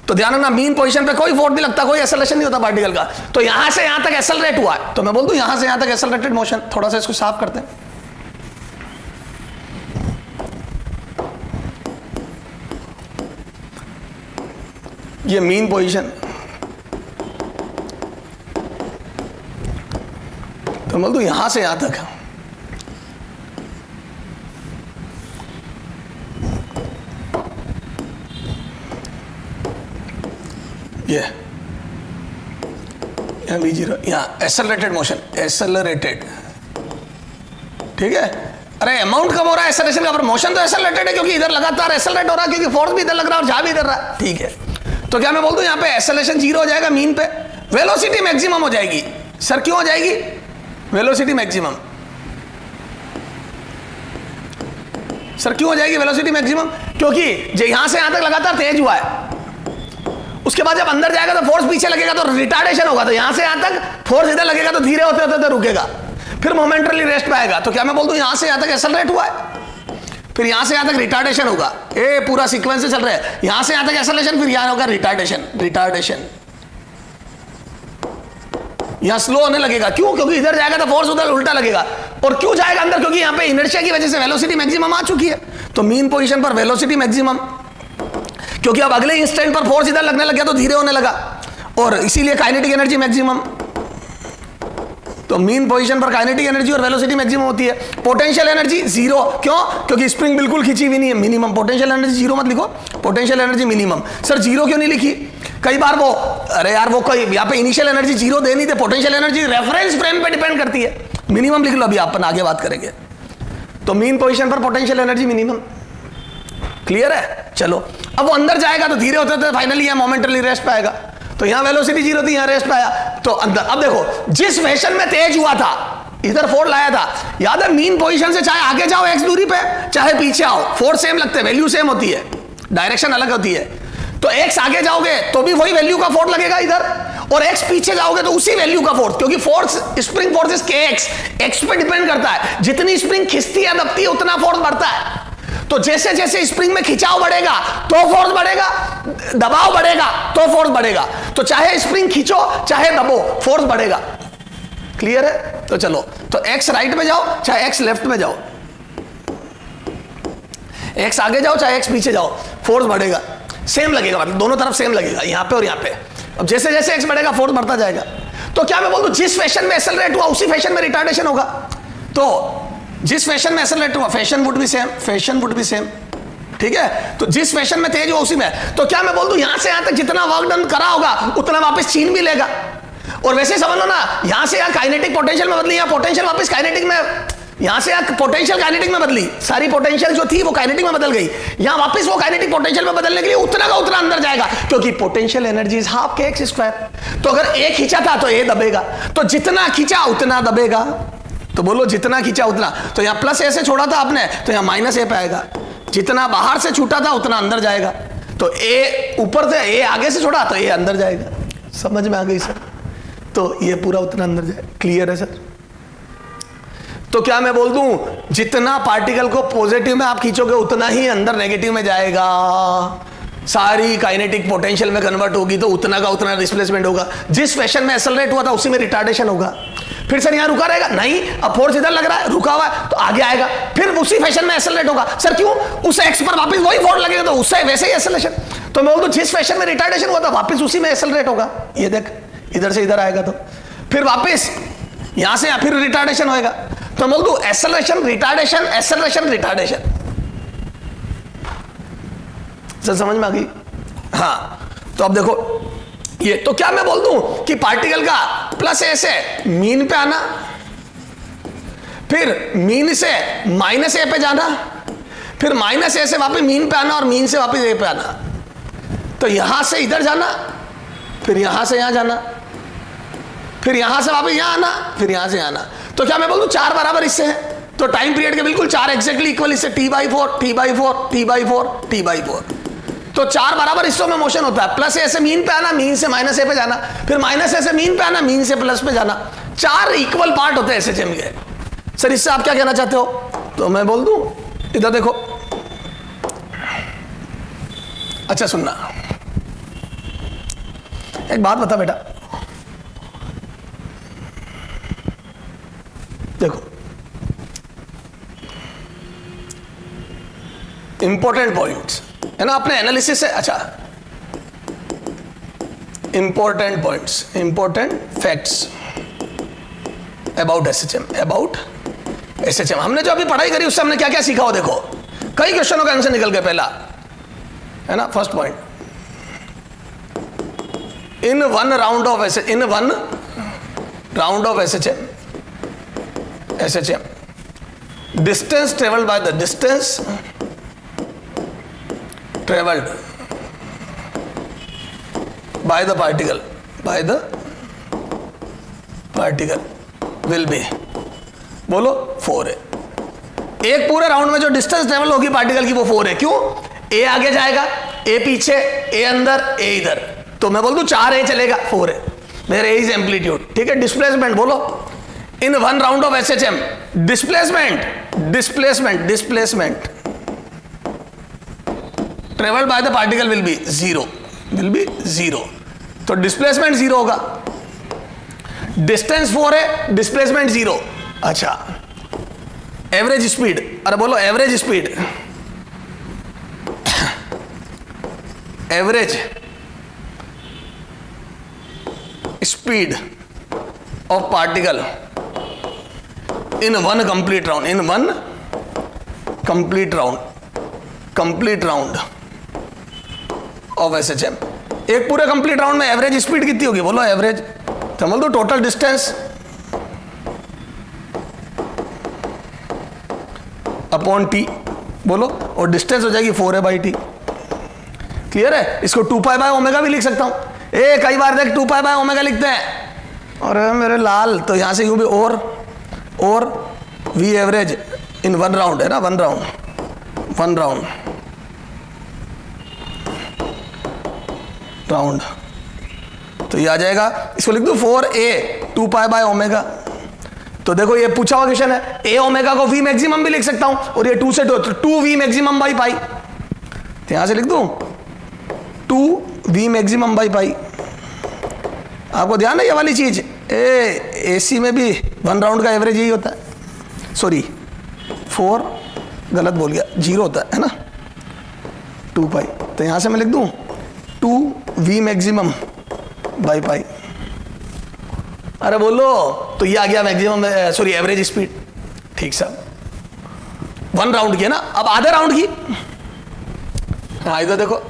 तो ध्यान रखना, मीन पोजीशन पे कोई फोर्स नहीं लगता, कोई एक्सेलरेशन नहीं होता पार्टिकल का। तो यहां से यहां तक एक्सेलरेट हुआ है, तो मैं बोल दूं यहां से यहां तक एक्सेलरेटेड मोशन। थोड़ा सा इसको साफ करते हैं। ये मीन पोजीशन, तो बोल दूं यहां से यहां तक ये यहाँ V0, यहाँ एक्सेलरेटेड मोशन, एक्सेलरेटेड। ठीक है? अरे अमाउंट कम हो रहा है एक्सेलरेशन का, पर मोशन तो एक्सेलरेटेड है, क्योंकि इधर लगातार एक्सेलरेट हो रहा है, क्योंकि फोर्स भी इधर लग रहा है और जा भी इधर रहा है। ठीक है? तो क्या मैं बोल दूं यहाँ पे एक्सेलरेशन 0 हो जाएगा मीन पे, वेलोसिटी मैक्सिमम हो जाएगी। सर क्यों हो जाएगी वेलोसिटी मैक्सिमम? सर क्यों हो जाएगी वेलोसिटी मैक्सिमम? क्योंकि यहां से यहां तक लगातार तेज हुआ है, उसके बाद जब अंदर जाएगा तो फोर्स पीछे लगेगा, तो रिटार्डेशन होगा। तो यहां से यहां तक फोर्स इधर लगेगा, तो धीरे होते होते रुकेगा, फिर मोमेंटरली रेस्ट पे आएगा। तो क्या मैं बोल दूं यहां से यहां तक एक्सेलरेट हुआ है, फिर यहां से यहां तक रिटार्डेशन होगा, ये पूरा सीक्वेंस से चल रहा है, यहां से यहां तक एक्सेलरेशन, फिर यहां होगा रिटार्डेशन, रिटार्डेशन, यहां स्लो होने लगेगा। क्यों? क्योंकि इधर जाएगा तो फोर्स उधर उल्टा लगेगा। और क्यों जाएगा अंदर? क्योंकि यहां पे इनर्शिया की वजह से वेलोसिटी मैक्सिमम आ चुकी है, तो मीन पोजीशन पर वेलोसिटी मैक्सिमम, क्योंकि अब अगले इंस्टेंट पर फोर्स इधर लगने लग गया तो धीरे होने लगा, और इसीलिए काइनेटिक एनर्जी मैक्सिमम। तो मीन पोजीशन पर काइनेटिक एनर्जी और वेलोसिटी मैक्सिमम होती है। पोटेंशियल एनर्जी जीरो, क्यों? क्योंकि स्प्रिंग बिल्कुल खींची हुई नहीं है, मिनिमम। पोटेंशियल एनर्जी जीरो मत लिखो, potential energy minimum. Sir zero क्यों नहीं लिखी? कई बार वो, अरे यार वो कोई यहाँ पे इनिशियल एनर्जी जीरो दे नहीं थे, पोटेंशियल एनर्जी रेफरेंस फ्रेम पे डिपेंड करती है। मिनिमम लिख लो, अभी अपन आगे बात करेंगे। तो मीन पोजीशन पर पोटेंशियल एनर्जी मिनिमम, क्लियर है? चलो, अब वो अंदर जाएगा तो धीरे होते होते फाइनली यहाँ मोमेंटली रेस्ट पाएगा, तो यहाँ वेलोसिटी जीरो थी, यहाँ रेस्ट पाया तो अंदर। अब देखो जिस फैशन में तेज हुआ था, इधर फोर्स लाया था, याद है मीन पोजीशन से चाहे आगे जाओ एक्स दूरी पे, चाहे पीछे आओ, फोर्स सेम लगते हैं, वैल्यू सेम होती है, डायरेक्शन अलग होती है। तो एक्स आगे जाओगे तो भी वही वैल्यू का फोर्स लगेगा इधर, और एक्स पीछे जाओगे तो उसी वैल्यू का फोर्स, क्योंकि फोर्स स्प्रिंग फोर्स इज के एक्स पे डिपेंड करता है। जितनी स्प्रिंग खिंचती है दबती है उतना फोर्स बढ़ता है। तो जैसे जैसे स्प्रिंग में खिंचाव बढ़ेगा तो फोर्स बढ़ेगा, दबाव बढ़ेगा तो फोर्स बढ़ेगा। तो चाहे स्प्रिंग खींचो चाहे दबो, फोर्स बढ़ेगा। क्लियर है? तो चलो, तो एक्स राइट में जाओ चाहे एक्स लेफ्ट में जाओ, एक्स आगे जाओ चाहे एक्स पीछे जाओ, फोर्स बढ़ेगा, सेम लगेगा, मतलब दोनों तरफ सेम लगेगा, यहां पे और यहां पे। अब जैसे जैसे एक्स बढ़ेगा फोर्स बढ़ता जाएगा। तो क्या मैं बोल दूं, जिस फैशन में एक्सेलरेट हुआ उसी फैशन में रिटार्डेशन होगा। तो जिस फैशन में एक्सेलरेट हुआ fashion would be same, fashion would be same, ठीक है? तो जिस फैशन में तेज हुआ उसी में। तो क्या मैं बोल दूं, यहां से यहां तक जितना वर्क डन करा होगा उतना वापस छीन भी लेगा। और वैसे समझ लो ना, यहां से यहां काइनेटिक पोटेंशियल में बदली, यहां पोटेंशियल वापस काइनेटिक में, यहां से यहां पोटेंशियल काइनेटिक में बदली, सारी पोटेंशियल जो थी वो काइनेटिक में बदल गई, यहां वापस वो काइनेटिक पोटेंशियल में बदलने के लिए उतना का उतना अंदर जाएगा, क्योंकि पोटेंशियल एनर्जी इज हाफ के एक्स स्क्वायर। तो अगर ए खींचा था तो ए दबेगा, तो जितना खींचा उतना दबेगा। तो बोलो जितना खींचा उतना, तो यहां प्लस ए से छोड़ा था आपने तो यहां माइनस ए पे आएगा, जितना बाहर से छूटा था उतना अंदर जाएगा। तो ए ऊपर से, ए आगे से छोड़ा तो ए अंदर जाएगा। समझ में आ गई सर? तो ये पूरा उतना अंदर जाए। क्लियर है सर? तो क्या मैं बोल दूं, जितना पार्टिकल को पॉजिटिव में आप खींचोगे उतना ही अंदर नेगेटिव में जाएगा, सारी काइनेटिक पोटेंशियल में कन्वर्ट होगी तो उतना का उतना डिस्प्लेसमेंट होगा। जिस फैशन में एक्सेलरेट हुआ था उसी में रिटार्डेशन होगा। फिर सर यहां रुका रहेगा? नहीं, अब फोर्स इधर लग रहा है, रुका हुआ है तो आगे आएगा, फिर उसी फैशन में एक्सेलरेट होगा। सर क्यों? उस एक्स पर वापस वही फोर्स लगेगा तो उससे वैसे ही एक्सेलरेशन। तो मैं बोल दूं जिस फैशन में रिटार्डेशन हुआ था वापस उसी में एक्सेलरेट होगा। ये देख, इधर से इधर आएगा तो फिर वापस यहां से फिर रिटार्डेशन होएगा। तो मैं बोल दूं acceleration retardation, acceleration retardation. Sir समझ में आ गई? हाँ, तो अब देखो ये, तो क्या मैं बोल दूं कि पार्टिकल का प्लस ए से मीन पे आना, फिर मीन से माइनस ए पे जाना, फिर माइनस ए से वापस मीन पे आना और मीन से वापस ए पे आना। तो यहां से इधर जाना, फिर यहां से यहां जाना, फिर यहां से वापस यहां आना, फिर यहां से आना। तो क्या मैं बोल दूं चार बराबर हिस्से हैं, तो टाइम पीरियड के बिल्कुल चार एग्जैक्टली इक्वल हिस्से, T/4 T/4 T/4 T/4। तो चार बराबर हिस्सों में मोशन होता है। प्लस ए से मीन पे आना, मीन से माइनस ए पे जाना, फिर माइनस ए से मीन पे आना, मीन से प्लस पे जाना। चार इक्वल पार्ट होते हैं एसएचएम के। सर इससे आप क्या कहना चाहते हो? तो मैं बोल दूं, इधर देखो, अच्छा सुनना, एक बात बता बेटा, देखो इंपॉर्टेंट पॉइंट्स है ना अपने एनालिसिस से। अच्छा, important points, important facts about SHM, about SHM. हमने जो अभी पढ़ाई करी उससे हमने क्या क्या सीखा हो देखो, कई क्वेश्चनों का आंसर निकल गया। पहला है ना, first point, in one round of SHM, distance traveled by the distance traveled by the particle will be, बोलो 4 है। एक पूरे राउंड में जो डिस्टेंस ट्रेवल होगी पार्टिकल की वो 4 है। क्यों? ए आगे जाएगा, ए पीछे, ए अंदर, ए इधर, तो मैं बोल दूं 4 ए चलेगा, 4 है। मेरे ए इज एम्पलीट्यूड, ठीक है। डिस्प्लेसमेंट बोलो, इन one round of SHM displacement travelled by the particle will be zero, तो डिस्प्लेसमेंट जीरो होगा। डिस्टेंस 4 है, डिस्प्लेसमेंट 0। अच्छा, एवरेज स्पीड, अरे बोलो average speed, average speed of particle in one complete round, in one complete round of SHM. एक पूरे complete round में average speed कितनी होगी, बोलो एवरेज, तो बोल दो टोटल डिस्टेंस अपॉन टी, बोलो, और डिस्टेंस हो जाएगी 4a/t। क्लियर है? इसको 2π/ω भी लिख सकता हूं। कई बार देख 2π/ω लिखते हैं, अरे मेरे लाल, तो यहां से यूं भी और v average in one round है ना, वन राउंड, तो ये आ जाएगा, इसको लिख दो 4a 2π/ω। तो देखो ये पूछा हुआ क्वेश्चन है, a ओमेगा को v मैक्सिमम भी लिख सकता हूं, और ये 2 से 2v मैक्सिमम बाई पाई, तो यहां से लिख दूं 2v मैक्सिमम बाई पाई। आपको ध्यान है ये वाली चीज, एसी में भी वन राउंड का एवरेज यही होता है, सॉरी 4 गलत बोल गया, 0 होता है ना, 2π, तो यहां से मैं लिख दूं 2v मैक्सिमम बाई पाई। अरे बोलो, तो ये आ गया मैक्सिमम, सॉरी एवरेज स्पीड। ठीक साहब, वन राउंड की है ना, अब आधे राउंड की। हाँ इधर देखो,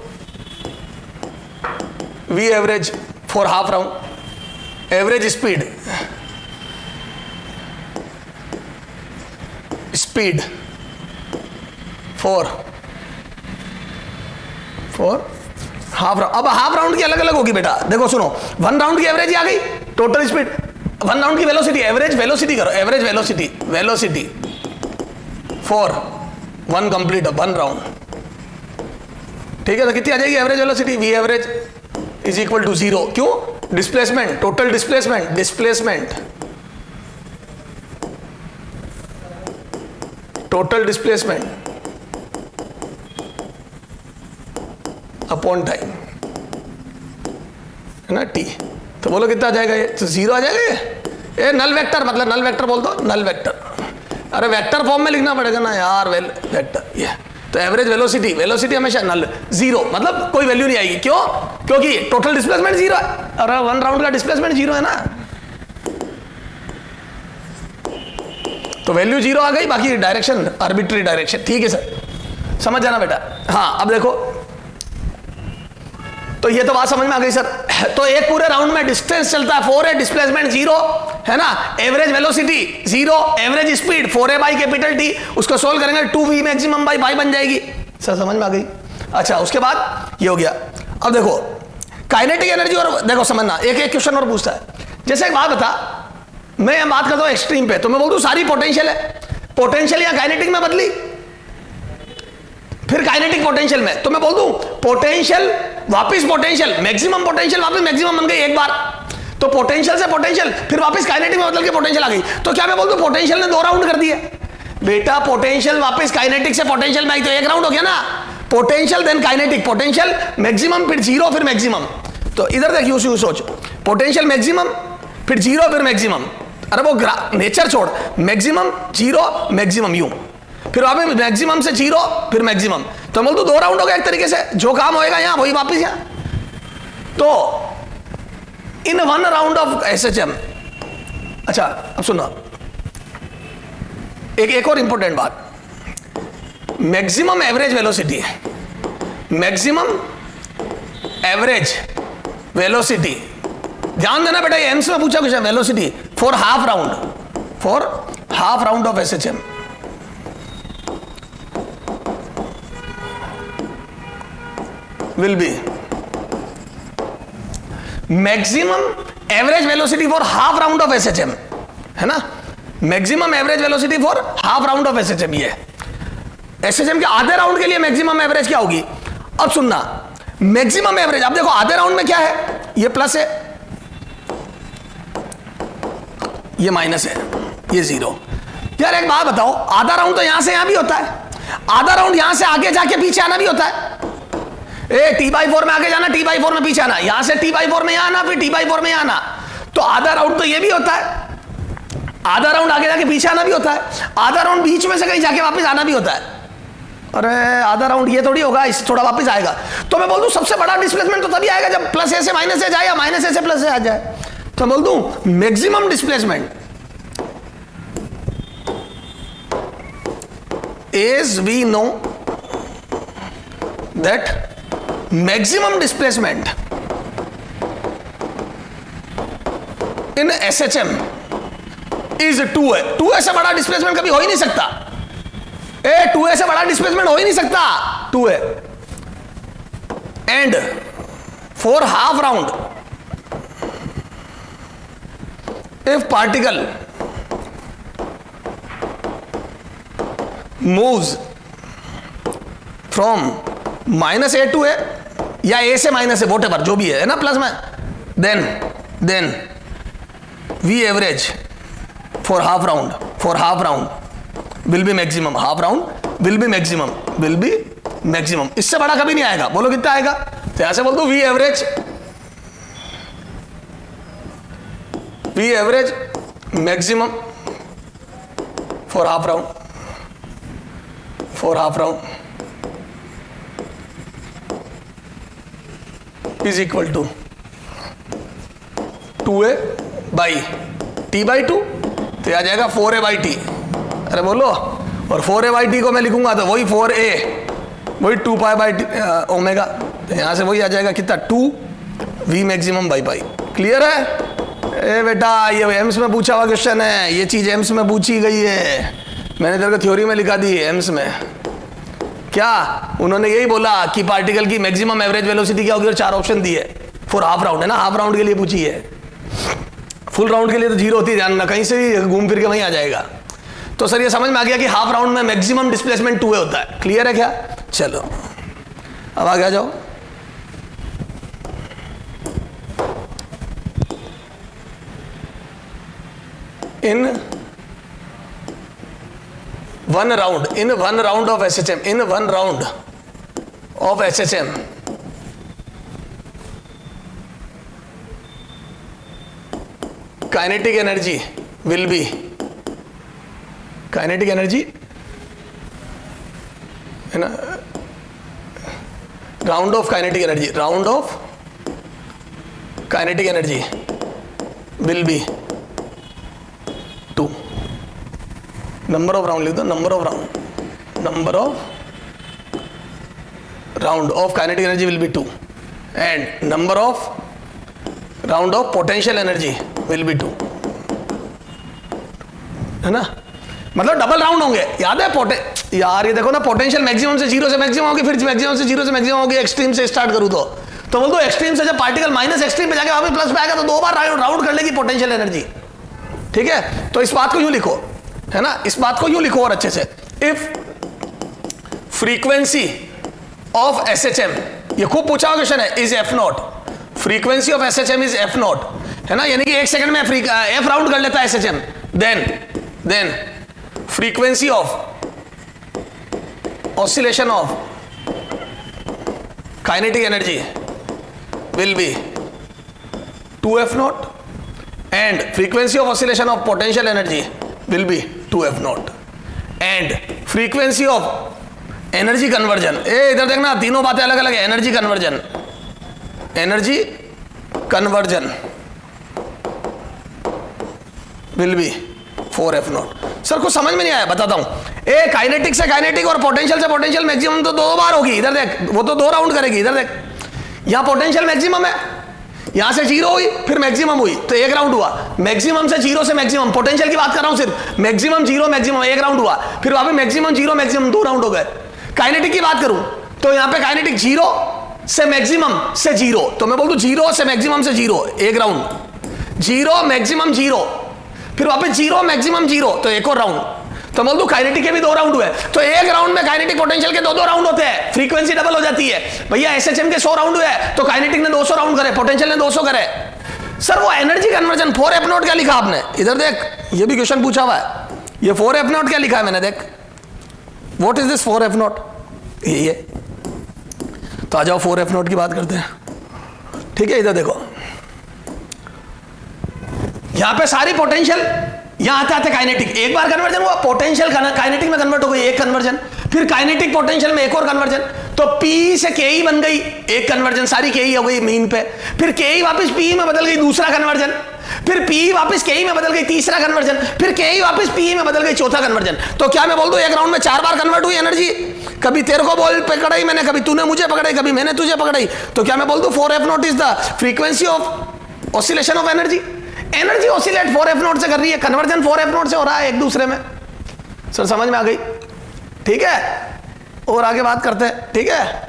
v average for half round, average speed for half round. अब हाफ राउंड की अलग अलग होगी बेटा, देखो सुनो, वन राउंड की एवरेज आ गई, टोटल स्पीड, वन राउंड की वेलोसिटी, एवरेज वेलोसिटी करो, average velocity for one complete one round. ठीक है, तो कितनी आ जाएगी average velocity, v average is equal to 0। क्यों? Displacement, total displacement upon time है ना, टी। तो बोलो कितना आ जाएगा ये, तो 0 आ जाएगा ये नल वेक्टर, मतलब नल वेक्टर बोल दो, नल वेक्टर। अरे वेक्टर फॉर्म में लिखना पड़ेगा ना यार, वेक्टर ये। तो एवरेज वेलोसिटी हमेशा नल, 0 मतलब कोई वैल्यू नहीं आएगी। क्यों? क्योंकि टोटल डिस्प्लेसमेंट 0 है, अरे वन राउंड का डिस्प्लेसमेंट 0 है ना, तो वैल्यू 0 आ गई, बाकी डायरेक्शन आर्बिट्री डायरेक्शन। ठीक है सर, समझ जाना बेटा। हाँ अब देखो, तो ये तो बात समझ में आ गई सर। तो एक पूरे राउंड में डिस्टेंस चलता है 4 है, डिस्प्लेसमेंट 0 है ना, average velocity 0, average speed 4a/T, उसको सोल्व करेंगे 2v मैक्सिमम बाई पाई बन जाएगी। सर समझ में आ गई। अच्छा उसके बाद ये हो गया। अब देखो काइनेटिक एनर्जी, और देखो समझना, एक क्वेश्चन और पूछता है। जैसे एक बात बता, मैं बात करता हूं एक्सट्रीम पे, तो मैं बोल दूं सारी पोटेंशियल है, पोटेंशियल या काइनेटिक में बदली, फिर काइनेटिक पोटेंशियल में, तो मैं बोल दूं पोटेंशियल वापस पोटेंशियल, मैक्सिमम पोटेंशियल वापस मैक्सिमम बन गई एक बार, तो पोटेंशियल से पोटेंशियल फिर वापस काइनेटिक में बदल के पोटेंशियल आ गई। तो क्या मैं बोल दूं पोटेंशियल ने 2 राउंड कर दिए बेटा, पोटेंशियल वापस काइनेटिक से पोटेंशियल में आई तो 1 राउंड हो गया ना, potential then kinetic, potential maximum फिर 0 फिर मैक्सिमम। तो इधर देख यूं सोच, पोटेंशियल मैक्सिमम फिर 0 फिर मैक्सिमम, अरे वो नेचर छोड़, मैक्सिमम 0 मैक्सिमम यूं, फिर वापस मैक्सिमम से 0 फिर मैक्सिमम, तो बोल दो 2 राउंड हो गया एक तरीके से, जो काम होएगा यहां वही वापस यहां। तो इन वन राउंड ऑफ एसएचएम, अच्छा अब सुनो एक और इंपॉर्टेंट बात, maximum average velocity, maximum average velocity, ध्यान देना बेटा, ये एम्स में पूछा question, velocity for half round of SHM will be maximum average velocity for half round of SHM, है ना, maximum average velocity for half round of SHM। ये SHM के आधे राउंड के लिए मैक्सिमम एवरेज क्या होगी। अब सुनना, मैक्सिमम एवरेज, अब देखो आधे राउंड में क्या है, ये प्लस है, ये माइनस है, ये 0। यार एक बात बताओ, आधा राउंड तो यहां से यहां भी होता है, आधा राउंड यहां से आगे जाके पीछे आना भी होता है, ए T/4 में आगे जाना, T/4 में पीछे आना, यहां से T/4 में आना, फिर T/4 में आना। तो आधा राउंड तो ये भी होता है, आधा राउंड आगे जाके पीछे आना भी होता है, आधा राउंड बीच में से कहीं जाके वापस आना भी होता है। अरे आधा राउंड ये थोड़ी होगा, इससे थोड़ा वापस आएगा। तो मैं बोल दूं सबसे बड़ा डिस्प्लेसमेंट तो तभी आएगा जब प्लस ए से माइनस ए जाए या माइनस ए से प्लस ए आ जाए। तो बोल दूं maximum displacement is, we know that maximum displacement in SHM is 2a। 2a से बड़ा डिस्प्लेसमेंट कभी हो ही नहीं सकता। 2a से बड़ा डिस्प्लेसमेंट हो ही नहीं सकता 2a। And for half round if particle moves from -a to a या a से माइनस ए, वॉटेवर जो भी है ना प्लस में, then v average for half round will be maximum, half round will be maximum, इससे बड़ा कभी नहीं आएगा। बोलो कितना आएगा? तो यहां से बोल दो v average maximum for half round is equal to 2a by T/2, तो आ जाएगा 4a/T। अरे बोलो, और 4a/T को मैं लिखूंगा तो वही 4a, वही 2π/T ओमेगा, तो यहां से वही आ जाएगा कितना 2v maximum by pi. Clear है? ए बेटा ये एम्स में पूछा हुआ क्वेश्चन है, ये चीज एम्स में पूछी गई है, मैंने तेरे को थ्योरी में लिखा दी एम्स में। क्या उन्होंने यही बोला कि पार्टिकल की मैक्सिमम एवरेज वेलोसिटी क्या होगी, और 4 ऑप्शन दिए। फॉर हाफ राउंड है ना, हाफ राउंड के लिए पूछी है, फुल राउंड के लिए तो 0 होती है, जानना कहीं से भी घूम फिर के वहीं आ जाएगा। तो सर ये समझ में आ गया कि हाफ राउंड में मैक्सिमम डिस्प्लेसमेंट 2a होता है। क्लियर है क्या? चलो अब आगे आ जाओ। इन one round of SHM, kinetic energy will be है ना, round of kinetic energy will be 2। number of round लिख दो, number of round of kinetic energy will be 2 and number of round of potential energy will be 2, है ना, मतलब double round होंगे। याद है यार ये देखो ना, पोटेंशियल मैक्सिमम से 0 से मैक्सिमम होगी, फिर मैक्सिमम से 0 से मैक्सिमम होगी, एक्सट्रीम से स्टार्ट करूं तो बोल दो एक्सट्रीम से जब पार्टिकल माइनस एक्सट्रीम पे जाके वापस प्लस पे आएगा तो 2 बार राउंड कर लेगी पोटेंशियल एनर्जी। ठीक है, तो इस बात को यूं लिखो, है ना, इस बात को यूं लिखो और अच्छे से, इफ फ्रीक्वेंसी ऑफ SHM, ये खूब पूछा हुआ क्वेश्चन है, is f0, frequency of SHM is f0, है ना, यानी कि 1 सेकंड में f राउंड कर लेता है SHM, then frequency of oscillation of kinetic energy will be 2f0 and frequency of oscillation of potential energy will be 2f0 and frequency of energy conversion, इधर देखना तीनों बातें अलग अलग है, energy conversion will be 4f0। Sir कुछ समझ में नहीं आया, बताता हूं। काइनेटिक से काइनेटिक और पोटेंशियल से पोटेंशियल मैक्सिमम तो 2 बार होगी, इधर देख, वो तो 2 राउंड करेगी, इधर देख, यहां पोटेंशियल मैक्सिमम है, यहां से 0 हुई फिर मैक्सिमम हुई तो 1 राउंड हुआ, मैक्सिमम से 0 से मैक्सिमम, पोटेंशियल की बात कर रहा हूं सिर्फ, मैक्सिमम 0 मैक्सिमम 1 राउंड हुआ, फिर वहां पे मैक्सिमम 0 मैक्सिमम 2 राउंड हो गए। काइनेटिक की बात करूं तो यहां पे काइनेटिक 0 से मैक्सिमम से 0, तो मैं बोल दूं 0 से मैक्सिमम से 0 1 राउंड, 0 मैक्सिमम 0, फिर वापस 0 मैक्सिमम 0 तो 1 और राउंड, तो बोल दो काइनेटिक के भी 2 राउंड हुए, तो 1 राउंड में काइनेटिक पोटेंशियल के 2 राउंड होते हैं, फ्रीक्वेंसी डबल हो जाती है। भैया SHM के 100 राउंड हुए तो काइनेटिक ने 200 राउंड करे, पोटेंशियल ने 200 करे। सर वो एनर्जी कन्वर्जन 4f0 क्या लिखा आपने, इधर देख, ये भी क्वेश्चन पूछा हुआ है, ये 4f0 क्या लिखा है मैंने, देख, व्हाट इज दिस 4f0, ये तो आ जाओ 4f0 की बात करते हैं। ठीक है, इधर देखो, यहां पे सारी पोटेंशियल यहां आते आते काइनेटिक, एक बार कन्वर्जन हुआ, पोटेंशियल काइनेटिक में कन्वर्ट हो गई, एक कन्वर्जन, फिर काइनेटिक पोटेंशियल में एक और कन्वर्जन, तो P से Ke बन गई, एक कन्वर्जन, सारी Ke हो गई मीन पे, फिर Ke वापस P में बदल गई, दूसरा कन्वर्जन, फिर P वापस Ke में बदल गई, तीसरा कन्वर्जन, फिर Ke वापस P में बदल गई, चौथा कन्वर्जन। तो क्या मैं बोल दूं एक राउंड में 4 बार कन्वर्ट हुई एनर्जी? कभी तेरे को बॉल पकड़ाई मैंने, कभी तूने मुझे पकड़ाई, कभी मैंने तुझे पकड़ाई। तो क्या मैं बोल दूं 4f0 is the frequency of oscillation of energy? Energy oscillate 4f0 से कर रही है, कन्वर्जन 4f0 से हो रहा है एक दूसरे में। सर समझ में आ गई? ठीक है, और आगे बात करते हैं। ठीक है।